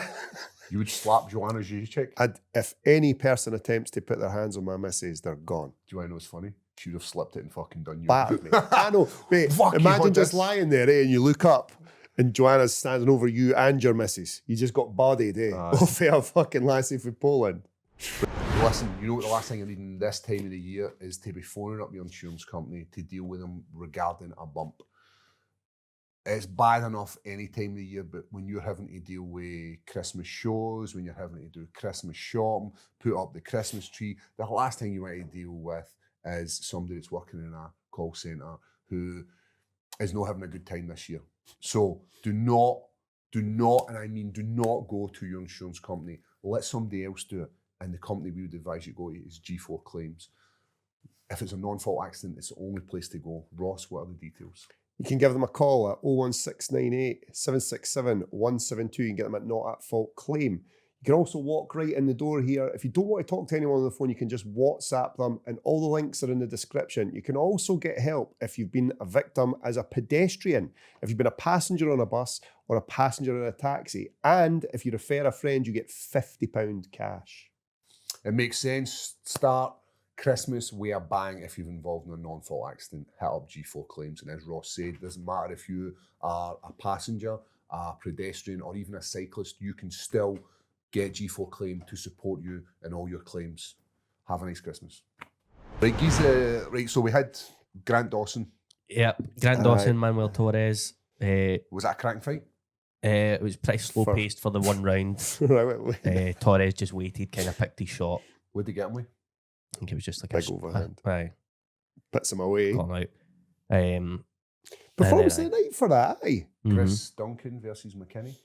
You would slap Joanna Jędrzejczyk? If any person attempts to put their hands on my missus, they're gone. Do you want to know what's funny? She would have slipped it and fucking done you. Battered me. I know. Wait, imagine just lying there, and you look up and Joanna's standing over you and your missus. You just got bodied, off a fucking lassie from Poland. Listen, you know what the last thing I need in this time of the year is to be phoning up your insurance company to deal with them regarding a bump. It's bad enough any time of the year, but when you're having to deal with Christmas shows, when you're having to do Christmas shopping, put up the Christmas tree, the last thing you want to deal with is somebody that's working in a call centre who is not having a good time this year. So do not, and I mean do not go to your insurance company. Let somebody else do it. And the company we would advise you go to is G4 Claims. If it's a non-fault accident, it's the only place to go. Ross, what are the details? You can give them a call at 01698 767 172. You can get them at Not At Fault Claim. You can also walk right in the door here. If you don't want to talk to anyone on the phone, you can just WhatsApp them, and all the links are in the description. You can also get help if you've been a victim as a pedestrian, if you've been a passenger on a bus or a passenger in a taxi, and if you refer a friend, you get £50 cash. It makes sense. Start Christmas with a bang if you've involved in a non-fault accident. Hit up G4 Claims, and as Ross said, it doesn't matter if you are a passenger, a pedestrian, or even a cyclist, you can still get G4 Claim to support you in all your claims. Have a nice Christmas. Right, guys, right, so we had Grant Dawson. Yep, Grant Dawson, Manuel Torres. Was that a cracking fight? It was pretty slow paced for the one round. Torres just waited, kind of picked his shot. What did he get him with? I think it was just like big overhand. Aye. Puts him away. Got him out. Performance of the night for that, aye. Chris Duncan versus McKinney.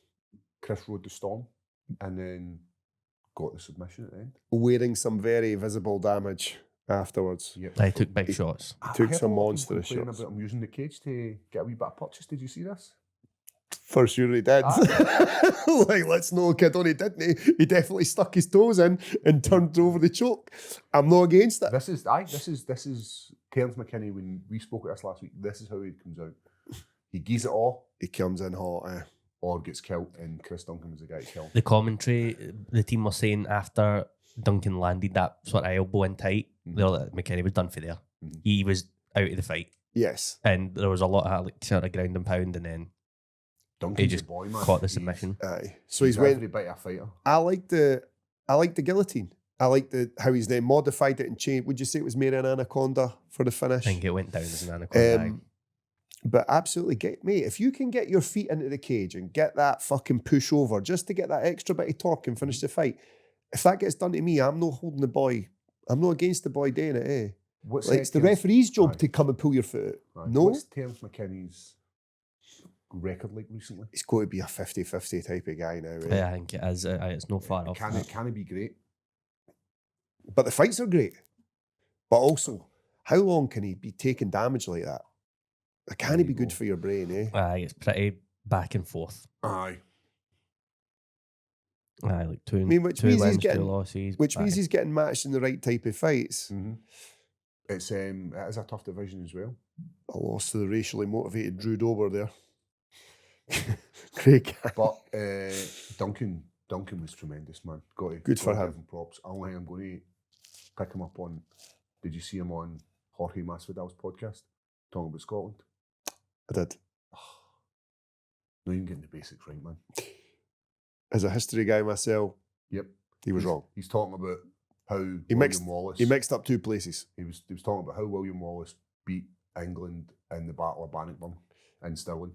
Chris rode the storm and then got the submission at the end. Wearing some very visible damage afterwards. Yep. They took big shots. Took some monstrous shots. About him using the cage to get a wee bit of purchase. Did you see this? For sure he did. Like, let's no kid on, he didn't. He definitely stuck his toes in and turned over the choke. I'm not against it. This is Terence McKinney. When we spoke at this last week, this is how he comes out. He gives it all. He comes in hot, or gets killed, and Chris Duncan was the guy to kill. The commentary, the team was saying after Duncan landed that sort of elbow in tight, McKenny was done for there. He was out of the fight. Yes. And there was a lot of like, sort of ground and pound, and then Duncan's he just a boy, man. caught the submission. Aye. So he's every went. bit of a fighter. I like the guillotine. I like how he's then modified it and changed. Would you say it was made an Anaconda for the finish? I think it went down as an Anaconda. But absolutely, mate, if you can get your feet into the cage and get that fucking push over just to get that extra bit of torque and finish the fight, if that gets done to me, I'm not holding the boy. I'm not against the boy doing it, eh? It's the referee's job to come and pull your foot out. No? What's Terence McKinney's record like recently? He's going to be a 50-50 type of guy now, eh? Yeah, I think it is. It's not far off. Can he be great? But the fights are great. But also, how long can he be taking damage like that? Can he be good for your brain, eh? Aye, it's pretty back and forth. Aye. Aye, like two, which two means wins, he's getting, two losses. which means he's getting matched in the right type of fights. Mm-hmm. It is a tough division as well. I lost to the racially motivated Drew Dober there. Great guy. But Duncan was tremendous, man. Good for him. Give him props. Only I'm going to pick him up on. Did you see him on Jorge Masvidal's podcast talking about Scotland? I did. Not even getting the basics right, man. As a history guy myself, yep, he was wrong. He's talking about how Wallace. He mixed up two places. He was talking about how William Wallace beat England in the Battle of Bannockburn in Stirling.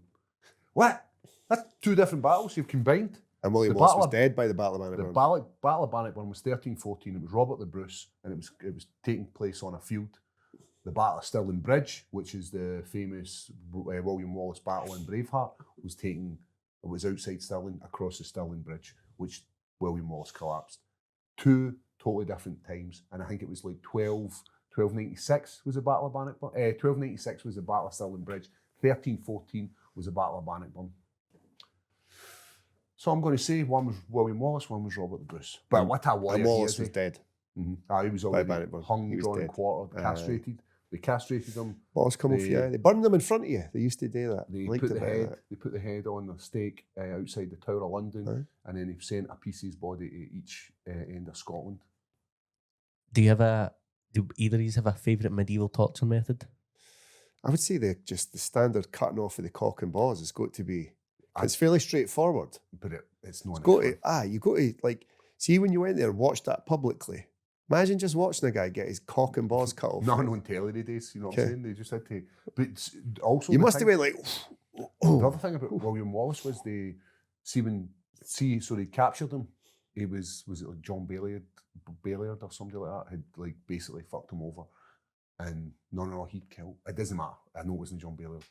What? That's two different battles you've combined. And William Wallace was dead by the Battle of Bannockburn. The Battle of Bannockburn was 1314. It was Robert the Bruce, and it was taking place on a field. The Battle of Stirling Bridge, which is the famous William Wallace battle in Braveheart, was outside Stirling, across the Stirling Bridge, which William Wallace collapsed. Two totally different times, and I think it was like 1296 was the Battle of Bannockburn. 1296 was the Battle of Stirling Bridge. 1314 was the Battle of Bannockburn. So I'm going to say one was William Wallace, one was Robert the Bruce. But what a warrior! And Wallace was dead. Mm-hmm. He was already hung, drawn, and quartered, castrated. They castrated him. Wallace come off, yeah. They burned them in front of you. They used to do that. They put the head on the stake outside the Tower of London, and then they sent a piece of his body to each end of Scotland. Do either of you have a favourite medieval torture method? I would say the standard cutting off of the cock and balls has got to be. It's fairly straightforward. But it's not. You go to like see when you went there and watched that publicly. Imagine just watching a guy get his cock and balls cut off. Not on telly days, you know what I'm saying? They just had to. But also, you must have been like. The other thing about William Wallace was they captured him. He was it like John Bayard or somebody like that had like basically fucked him over, and no, he'd killed. It doesn't matter. I know it wasn't John Bayard.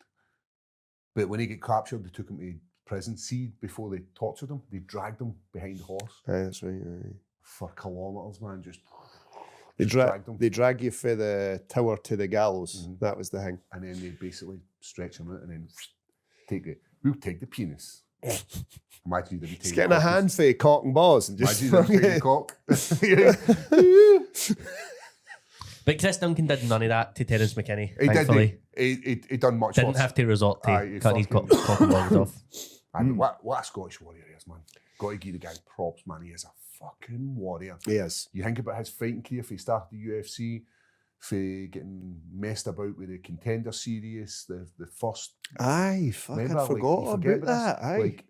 But when he got captured, they took him to prison. See, before they tortured him, they dragged him behind the horse. Aye, that's right. Aye. For kilometres, man. They drag you for the tower to the gallows. Mm-hmm. That was the thing. And then they basically stretch him out and then we'll take the penis. Imagine you'd be taking getting a hand for your cock and balls and just imagine taking cock. But Chris Duncan did none of that to Terence McKinney. He thankfully. He done much Didn't worse. have to resort to cutting his cock and balls off. What a Scottish warrior he is, man. Got to give the guy props, man. He is a fucking warrior. He is. You think about his fighting career, if he started the UFC, for getting messed about with the Contender Series, the first. Aye, I forgot about that. Aye. Like,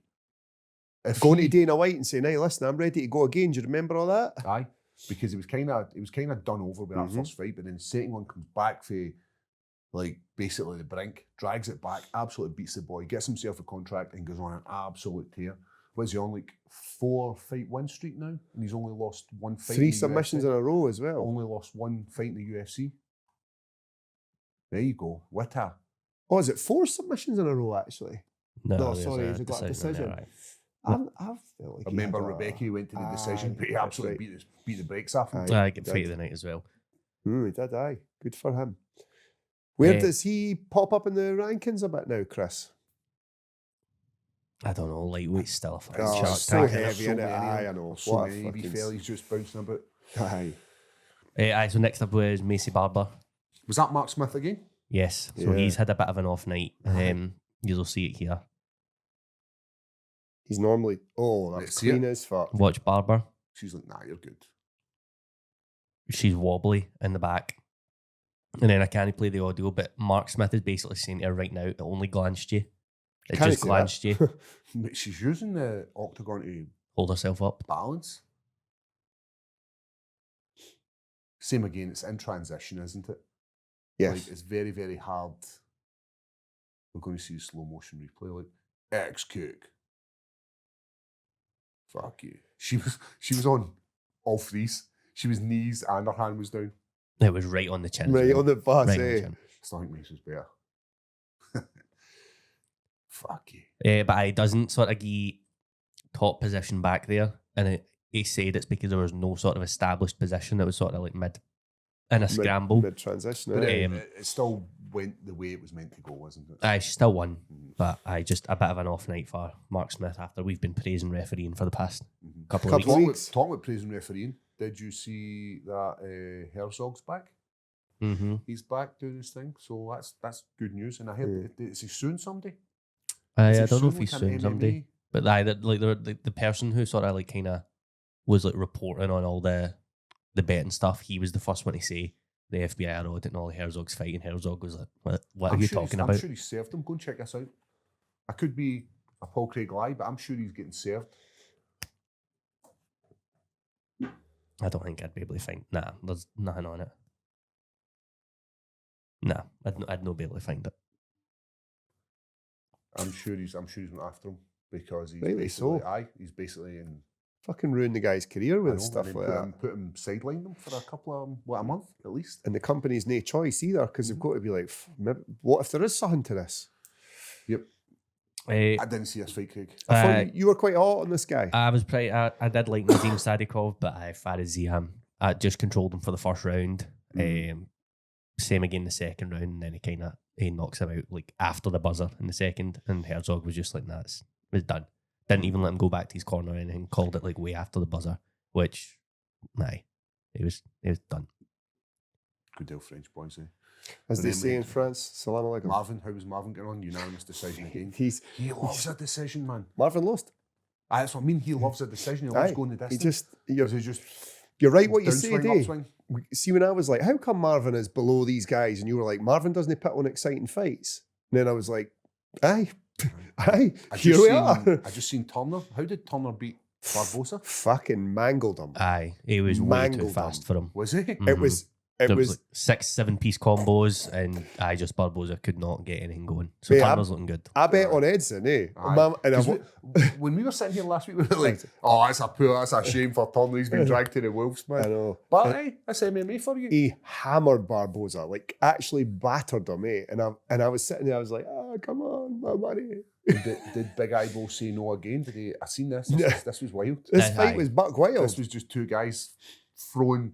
going to Dana White and saying, "Hey, listen, I'm ready to go again." Do you remember all that? Aye, because he was kind of done over with that first fight, but then the second one comes back for like basically the brink, drags it back, absolutely beats the boy, gets himself a contract, and goes on an absolute tear. What is he on, like 4-fight win streak now? And he's only lost one fight. 3 submissions in a row as well. Only lost one fight in the UFC. There you go. What a... Oh, is it 4 submissions in a row, actually? No, sorry, has it got a decision? Right. I felt like I remember Rebecca went to the decision, but he absolutely beat the brakes off him. I get fight of the night as well. He did, aye. Good for him. Where does he pop up in the rankings a bit now, Chris? I don't know, lightweight's still a fucking shark so tank. Heavy, innit? Aye, I know. So many wee fellas just bouncing about. Aye. So next up was Macy Barber. Was that Mark Smith again? Yes. So he's had a bit of an off night. You'll see it here. He's normally, that's clean as fuck. Watch Barber. She's like, nah, you're good. she's wobbly in the back. And then I can't play the audio, but Mark Smith is basically saying to her right now, it only glanced you. It Can't just say glanced you. But she's using the octagon to Hold herself up. balance. Same again, it's in transition, isn't it? Yes. Like, it's very, very hard. We're going to see a slow motion replay, like X-kick. Fuck you. She was on all threes. She was knees and her hand was down. It was right on the chin. as Right well. on the bus, Right on the eh? chin. I still think Mace was better. Fuck you. But I doesn't sort of give top position back there. And he said it's because there was no sort of established position. It was sort of like mid in a scramble. Mid transition. But eh? it still went the way it was meant to go, wasn't it? She still won. But I just a bit of an off night for Mark Smith after we've been praising refereeing for the past couple of Couple weeks. Talking about praising refereeing, did you see that Herzog's back? Mm-hmm. He's back doing his thing, so that's good news. And I heard, is he suing somebody? I Is he don't know if suing, he's like, an suing somebody, MMA? but the person who sort of like kind of was like reporting on all the betting stuff, he was the first one to say the FBI are auditing all the Herzog's fight, and Herzog was like, "What are you talking about?" I'm sure he's served him. Go and check this out. I could be a Paul Craig lie, but I'm sure he's getting served. I don't think I'd be able to find. Nah, there's nothing on it. Nah, I'd not be able to find it. I'm sure he's went after him because he's Rightly basically so. he's basically in. Fucking ruined the guy's career I with know, stuff and like then that. put him sidelined him for a couple of a month at least. And the company's no choice either, because they've got to be like, what if there is something to this? Yep. I I didn't see this fight, Craig. I thought you were quite hot on this guy. was pretty. I did like Nazim Sadikov, but Farazzian, I just controlled him for the first round. Same again the second round, and then he knocks him out like after the buzzer in the second, and Herzog was just like, "Nah, it was done." Didn't even let him go back to his corner or anything. Called it like way after the buzzer, which, it was done. Good deal, French boys. Eh? As And they then say we- in France, salam alaikum. Marvin, how was Marvin getting on? Unanimous decision again. He loves a decision, man. Marvin lost. That's what I mean. He loves a decision. He loves Aye, going the He distance. you're right what you downswing, said, eh? upswing. See, when I was like, how come Marvin is below these guys? And you were like, Marvin doesn't put on exciting fights. And then I was like, aye, here we are. I just seen Turner. How did Turner beat Barbosa? Fucking mangled him. Aye, he was way too Mangled fast him. for him. Was he? It was There was like 6-7 piece combos, and Barbosa could not get anything going. So Mate, Turner's looking good. I bet on Edson, eh? Aye. And 'Cause when we were sitting here last week, we were like, "Oh, that's a shame for Turner. He's been dragged to the wolves, I man." know. But hey, that's MMA for you. He hammered Barbosa, like actually battered him, eh? And I was sitting there, I was like, come on, my money. Did Big Eyeball say no again? Did he? I seen this. This was wild. This Aye. fight was buck wild. This was just two guys throwing.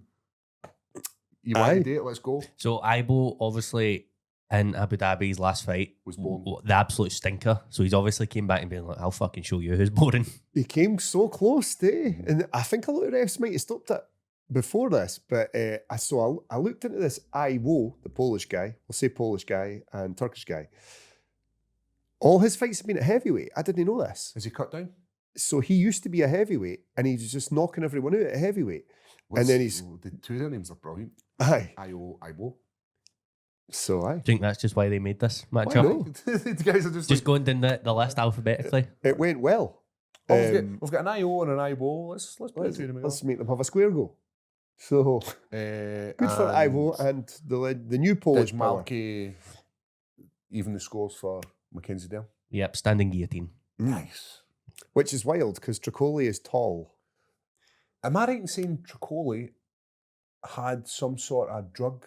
You want to do it? Let's go. So Ibo obviously in Abu Dhabi's last fight Was born. the absolute stinker. So he's obviously came back and been like, "I'll fucking show you who's boring." He came so close, eh? And I think a lot of refs might have stopped it before this, but I looked into this Iwo, the Polish guy, we'll say Polish guy and Turkish guy. All his fights have been at heavyweight. I didn't know this. Is he cut down? So he used to be a heavyweight and he's just knocking everyone out at heavyweight. And then he's... The two of their names are brilliant. Aye. Ibo. So aye. Do you think that's just why they made this Why matchup? not? The guys are just Just like, going down the list alphabetically. It went well. oh, we've got an IO and an IBO. Let's put the two of them together. Let's make them have a square go. So good for Ivo and the new Polish Did power. Malky even the scores for Mackenzie Dale? Yep, standing guillotine. Nice. Which is wild because Tricoli is tall. Am I right in saying Tricoli had some sort of drug?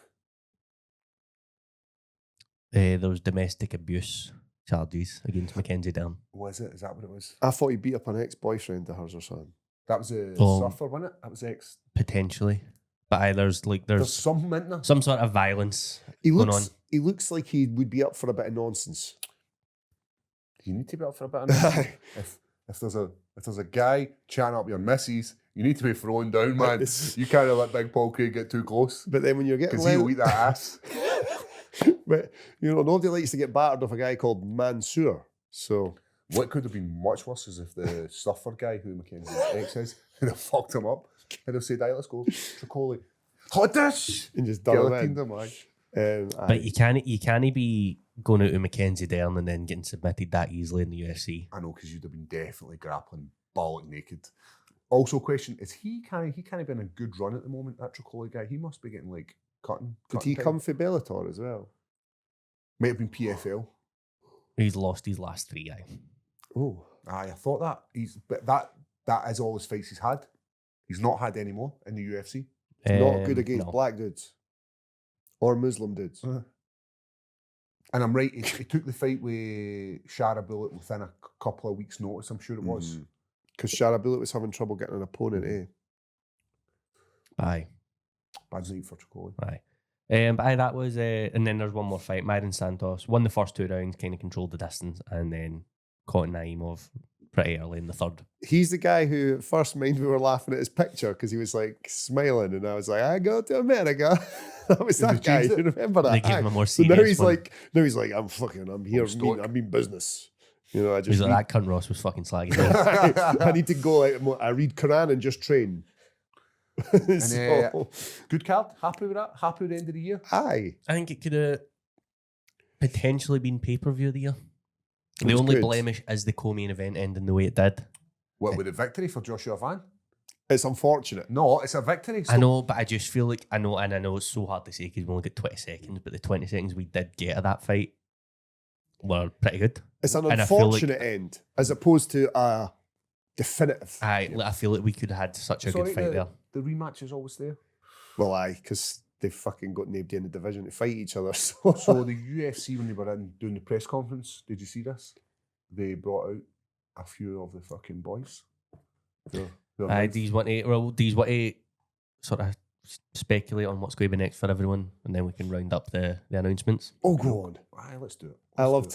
There was domestic abuse charges against Mackenzie Dern. Was it? Is that what it was? I thought he beat up an ex-boyfriend of hers or something. That was a Oh. surfer, wasn't it? That was ex. Potentially. But there's There's something in there. some sort of violence He going looks. on. He looks like he would be up for a bit of nonsense. You need to be up for a bit of nonsense. if there's a guy chatting up your missus, you need to be thrown down, man. It's- You can't let Big Paul Craig get too close But then when you're getting because he'll eat that ass. but nobody likes to get battered off a guy called Mansour. So What could have been much worse is if the surfer guy who Mackenzie's ex is had have fucked him up. He'd have said, "Aye, let's go, Tricoli." Todas! and just done Guillotined him him, aye. in. But you can't be going out to Mackenzie Dern and then getting submitted that easily in the UFC. I know, because you'd have been definitely grappling bollock naked. Also, question, is he kind of been a good run at the moment, that 𝗟𝗘𝗔𝗦𝗧 guy? He must be getting, like, cutting. Did he time. come for Bellator as well? Might have been PFL. He's lost his last 3, aye. Oh. Aye, I thought that. But that is all his fights he's had. He's not had any more in the UFC. Not good against no. black dudes. Or Muslim dudes. And I'm right, he took the fight with 𝗟𝗘𝗔𝗦𝗧 within a couple of weeks' notice, I'm sure it was. Because 𝗟𝗘𝗔𝗦𝗧 was having trouble getting an opponent, eh? Aye. Bad night for 𝗟𝗘𝗔𝗦𝗧. Aye. But aye, that was, and then there's one more fight. Myron Santos won the first 2 rounds, kind of controlled the distance, and then caught Naimov pretty early in the third. He's the guy who at first mind we were laughing at his picture because he was like smiling, and I was like, I go to America. That was Did that they guy. change it? You remember that? They gave Aye. him a more So serious now he's one. like, I'm here. stoic. I mean business. You know, I He's just like, that cunt Ross was fucking slagging me. I need to go out. I read Quran and just train. So, Good card. Happy with that? Happy with the end of the year? aye. I think it could have potentially been pay-per-view of the year. It The was only good. blemish is the co-main event ending the way it did. What, with a victory for Joshua Van? It's unfortunate. No, it's a victory. I know, but I just feel like I know it's so hard to say because we only got 20 seconds, but the 20 seconds we did get of that fight were pretty good. It's an And I feel like- unfortunate end as opposed to a definitive. I feel like we could have had such a good fight there. The rematch is always there. Well, aye, because they fucking got nobody in the division to fight each other. So, So the UFC, when they were in doing the press conference, did you see this? They brought out a few of the fucking boys. These want to sort of speculate on what's going to be next for everyone, and then we can round up the announcements. oh, go on. Aye, let's do it. I love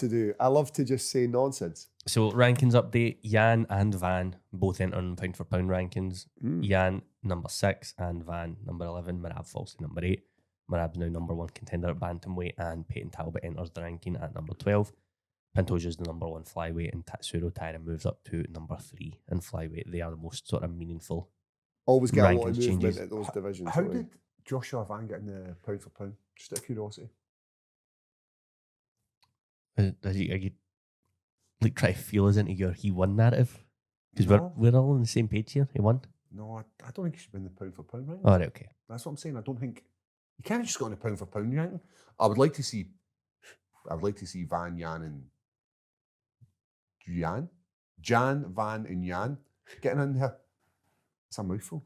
to just say nonsense. So rankings update: Jan and Van both entering pound for pound rankings. Jan number 6 and Van number 11. Merab falls to number 8. Merab's now number 1 contender at bantamweight, and Payton Talbott enters the ranking at number 12. Pantoja's the number 1 flyweight, and Tatsuro Taira moves up to number 3 in flyweight. They are the most sort of meaningful. Always get a lot of Rankings movement changes. at those divisions. How don't we? did Joshua Van get in the pound for pound? Just out of curiosity. Are you like try to feel us into your he won narrative? Because No. we're all on the same page here. He won. No, I don't think he should be in the pound for pound ranking. All right, okay. That's what I'm saying. I don't think you can't just go in the pound for pound ranking. I would like to see Van, Jan, and Jan, Van, and Jan getting in there. It's a mouthful.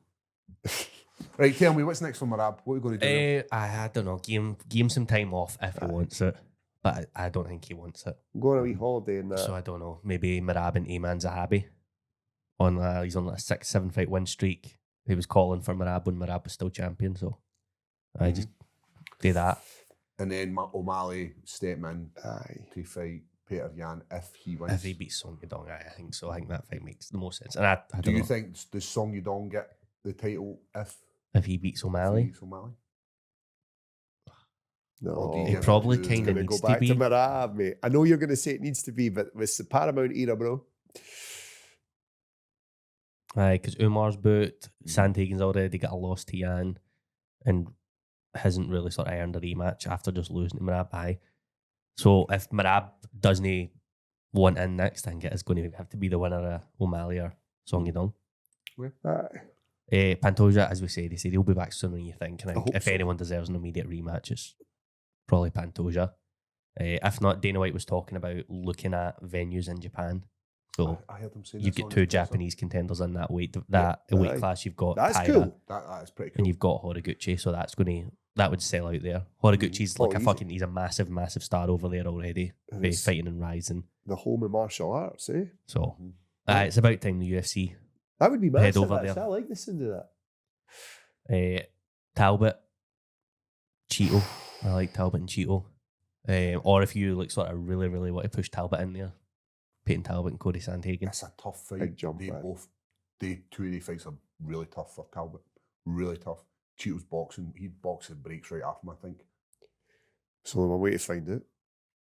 Right, tell me what's next for Merab. What are we going to do? now? I don't know. Give him some time off if he wants it, but I don't think he wants it. I'm going on a wee holiday and that. So I don't know. Maybe Merab and 𝗟𝗓𝗓 𝗟𝗑𝗓 on he's on like a 6-7 fight win streak. He was calling for Merab when Merab was still champion. So I just do that. And then O'Malley step in Aye. to fight Petr Yan if he wins. If he beats Song Yadong, I think so. I think that fight makes the most sense. And I do don't you know think does Song Yadong get the title if he beats he O'Malley. beats O'Malley? No, Or do you He give probably it to- kinda going to go needs to back be. to Merab, mate. I know you're going to say it needs to be, but it's the Paramount era, bro. Aye, because Umar's booked, Sandhagen's already got a loss to Yan, and hasn't really sort of earned a rematch after just losing to Merab. Aye. So if Merab doesn't want in next, I think it is going to have to be the winner of O'Malley or Song Yadong. Aye. Pantoja, as we said, they say he'll be back sooner than you think. And I think hope if so. anyone deserves an immediate rematch, it's probably Pantoja. If not, Dana White was talking about looking at venues in Japan. So I heard him say you get 2 Japanese contenders in that weight weight aye. class. You've got That's Taira, cool. That is pretty cool. and you've got Horiguchi. So that would sell out there. Horiguchi's Oh, like easy. he's a massive, massive star over there already, And it's fighting and rising. the home of martial arts, eh? So Mhm. it's about time the UFC. That would be Head massive. over Actually. there. I like the sound of that. Talbot, Cheeto. I like Talbot and Cheeto. Or if you like sort of really, really want to push Talbot in there, Payton Talbot and Cody Sandhagen. It's a tough fight. Big jump, They man. both, two of the fights are really tough for Talbot. Really tough. Cheeto's boxing, he'd box and breaks right off him, I think. So I'm way to find it.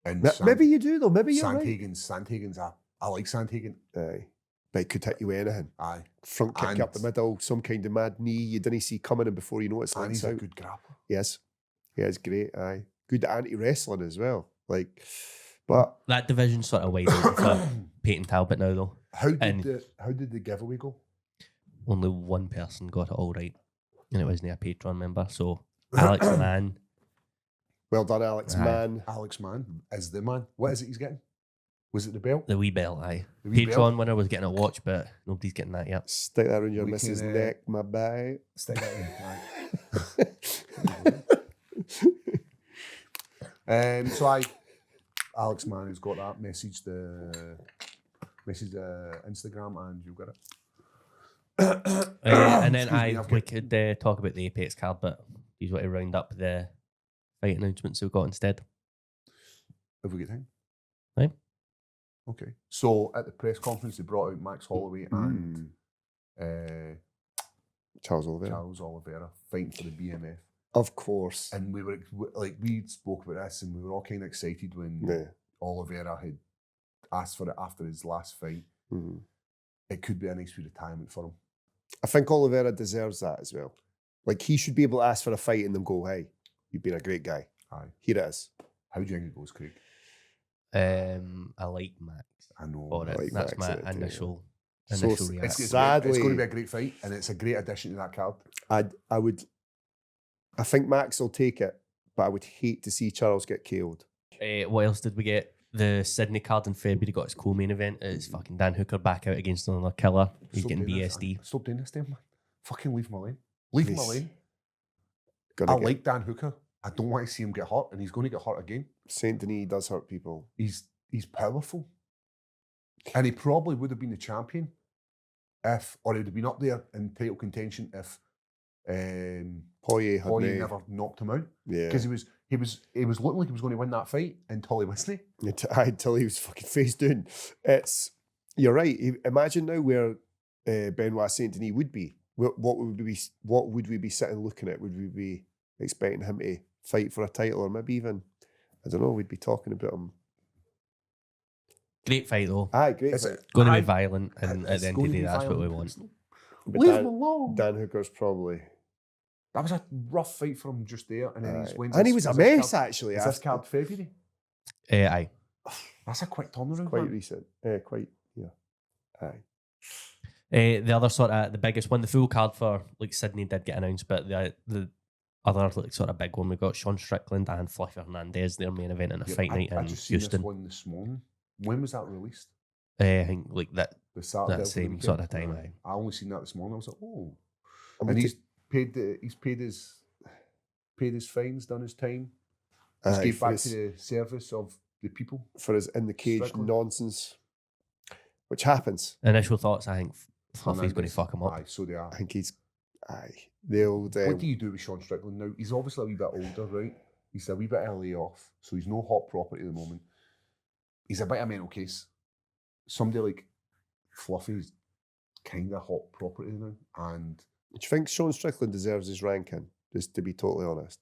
And Maybe you do though. Maybe you're right. Sandhagen's I like Sandhagen. Aye. but it could hit you with anything. Aye. Front kick up the And- middle, some kind of mad knee you didn't see coming in before you know it's And lights he's a out. good grappler. Yes. Yeah, it's great. Aye. Good anti-wrestling as well. Like, but That division's sort of wide open for Payton Talbott now, though. How did And- the giveaway go? Only one person got it all right, and it wasn't a Patreon member. So Alex Mann, well done, Alex, Aye. man. Alex Mann is the man. What is it he's getting? Was it the belt? the wee belt, aye. The wee Patreon belt? winner was getting a watch, but nobody's getting that yet. Stick that around your We missus' can, neck, my boy. Stick that in. So Alex Mann has got that. Message the Instagram and you'll get it. And then Excuse me, I've we got- could talk about the Apex card, but you want to round up the fight announcements we've got instead. Have we got time? Aye. Okay. So at the press conference, they brought out Max Holloway and Charles Oliveira. Charles Oliveira fighting for the BMF. Of course. And we were like, we spoke about this, and we were all kind of excited when Yeah. Oliveira had asked for it after his last fight. Mhm. It could be a nice wee retirement for him. I think Oliveira deserves that as well. Like, he should be able to ask for a fight and then go, hey, you've been a great guy. Aye. Here it is. How do you think it goes, Craig? I like Max I know. for it. like That's Max my in it too, initial So reaction. It's Sadly- going to be a great fight, and it's a great addition to that card. I think Max will take it, but I would hate to see Charles get killed. What else did we get? The Sydney card in February got its co-main event. It's fucking Dan Hooker back out against another killer. He's Stop getting doing this. BSD. Stop doing this, damn man. Fucking leave him alone. Leave him Please. alone. Gonna I get- like Dan Hooker. I don't want to see him get hurt, and he's going to get hurt again. Saint Denis does hurt people. He's powerful, and he probably would have been the champion or he would have been up there in title contention if Poirier had Poirier nae- never knocked him out, Yeah. because he was looking like he was going to win that fight until he wasn't. Until he was fucking face down. You're right. Imagine now where Benoit Saint Denis would be. What would we be sitting looking at? Would we be expecting him to fight for a title, or maybe even, I don't know, we'd be talking about him. Great fight though. Aye, great. Is fight. it? Going to Aye. be violent, and at It's the end going of the to day, be that's what we violent. want. But Leave Dan- him alone. Dan Hooker's probably. That was a rough fight for him just there, and then he's Aye. went. And he was a mess, actually. Is this after- card February? Aye. That's a quick turnaround. Quite man. recent. Quite, yeah. Aye. The other sort of the biggest one, the full card for like Sydney did get announced, but the other like sort of big one, we got Sean Strickland and Fluffy Hernandez, their main event in a Yeah, fight night I in just seen this Houston. one this morning. When was that released? I think like that. The Saturday. That over the same weekend? sort of time, Aye. I only seen that this morning. I was like, oh. I'm And gonna he's paid his fines, done his time. He's Aye, gave for back his- to the service of the people. for his in the cage Strickland. nonsense, which happens. Initial thoughts, I think Fluffy's going to Hernandez. fuck him up. Aye, so they are. I think he's. Aye, the old. What do you do with Sean Strickland now? He's obviously a wee bit older, right? He's a wee bit early off, so he's no hot property at the moment. He's a bit of a mental case. Somebody like Fluffy's kind of hot property now, and Do you think Sean Strickland deserves his ranking? Just to be totally honest,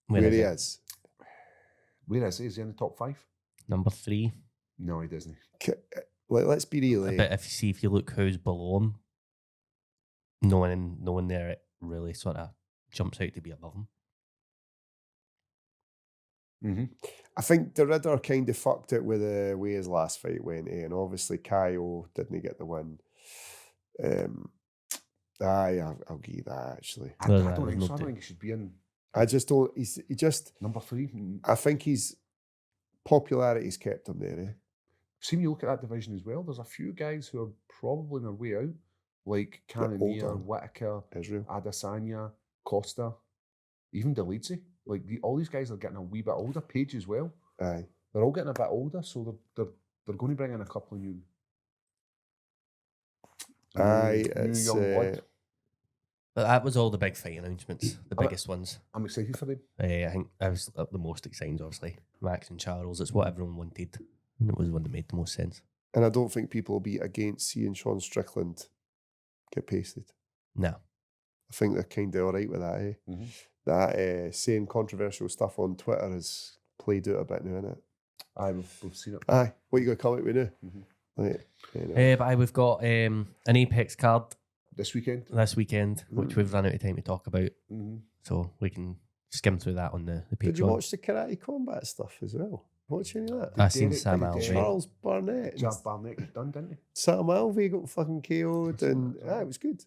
where he is. where is he? Is he in the top 5? Number 3. No, he doesn't. Let's be real. eh? But if you look who's below him, no one there really sort of jumps out to be above him. Mm-hmm. I think the Riddler kind of fucked it with the way his last fight went, and obviously Kyo didn't get the win. I'll give you that actually. I Well, don't think no so. I don't doubt. think he should be in I just don't. He just. number 3. I think he's popularity's kept him there. Eh? See, when you look at that division as well, there's a few guys who are probably on their way out, like Cannonier, older. Whitaker, Israel. Adesanya, Costa, even Delizzi. Like all these guys are getting a wee bit older. Page as well. Aye. They're all getting a bit older, so they're going to bring in a couple of new. Aye, new it's, young blood. But that was all the big fight announcements, the I'm- biggest ones. I'm excited for them. I think I was the most exciting, obviously. Max and Charles, it's what everyone wanted. And it was one that made the most sense. And I don't think people will be against seeing Sean Strickland get pasted. No. I think they're kind of all right with that. Eh? Mhm. That saying controversial stuff on Twitter has played out a bit now, innit? Aye, we've seen it. Aye. What you going to come out with now? Like, anyway. We've got an Apex card This weekend. this weekend, which we've run out of time to talk about. Mm-hmm. So we can skim through that on the Patreon. Did you watch the karate combat stuff as well? Watch any of that? I seen Derek- Sam Derek- Alvey. Charles Barnett. Charles Barnett got done, didn't he? Sam Alvey got fucking KO'd, and it was good.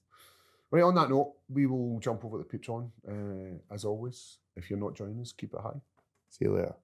Right, on that note, we will jump over to the Patreon. As always, if you're not joining us, keep it high. See you later.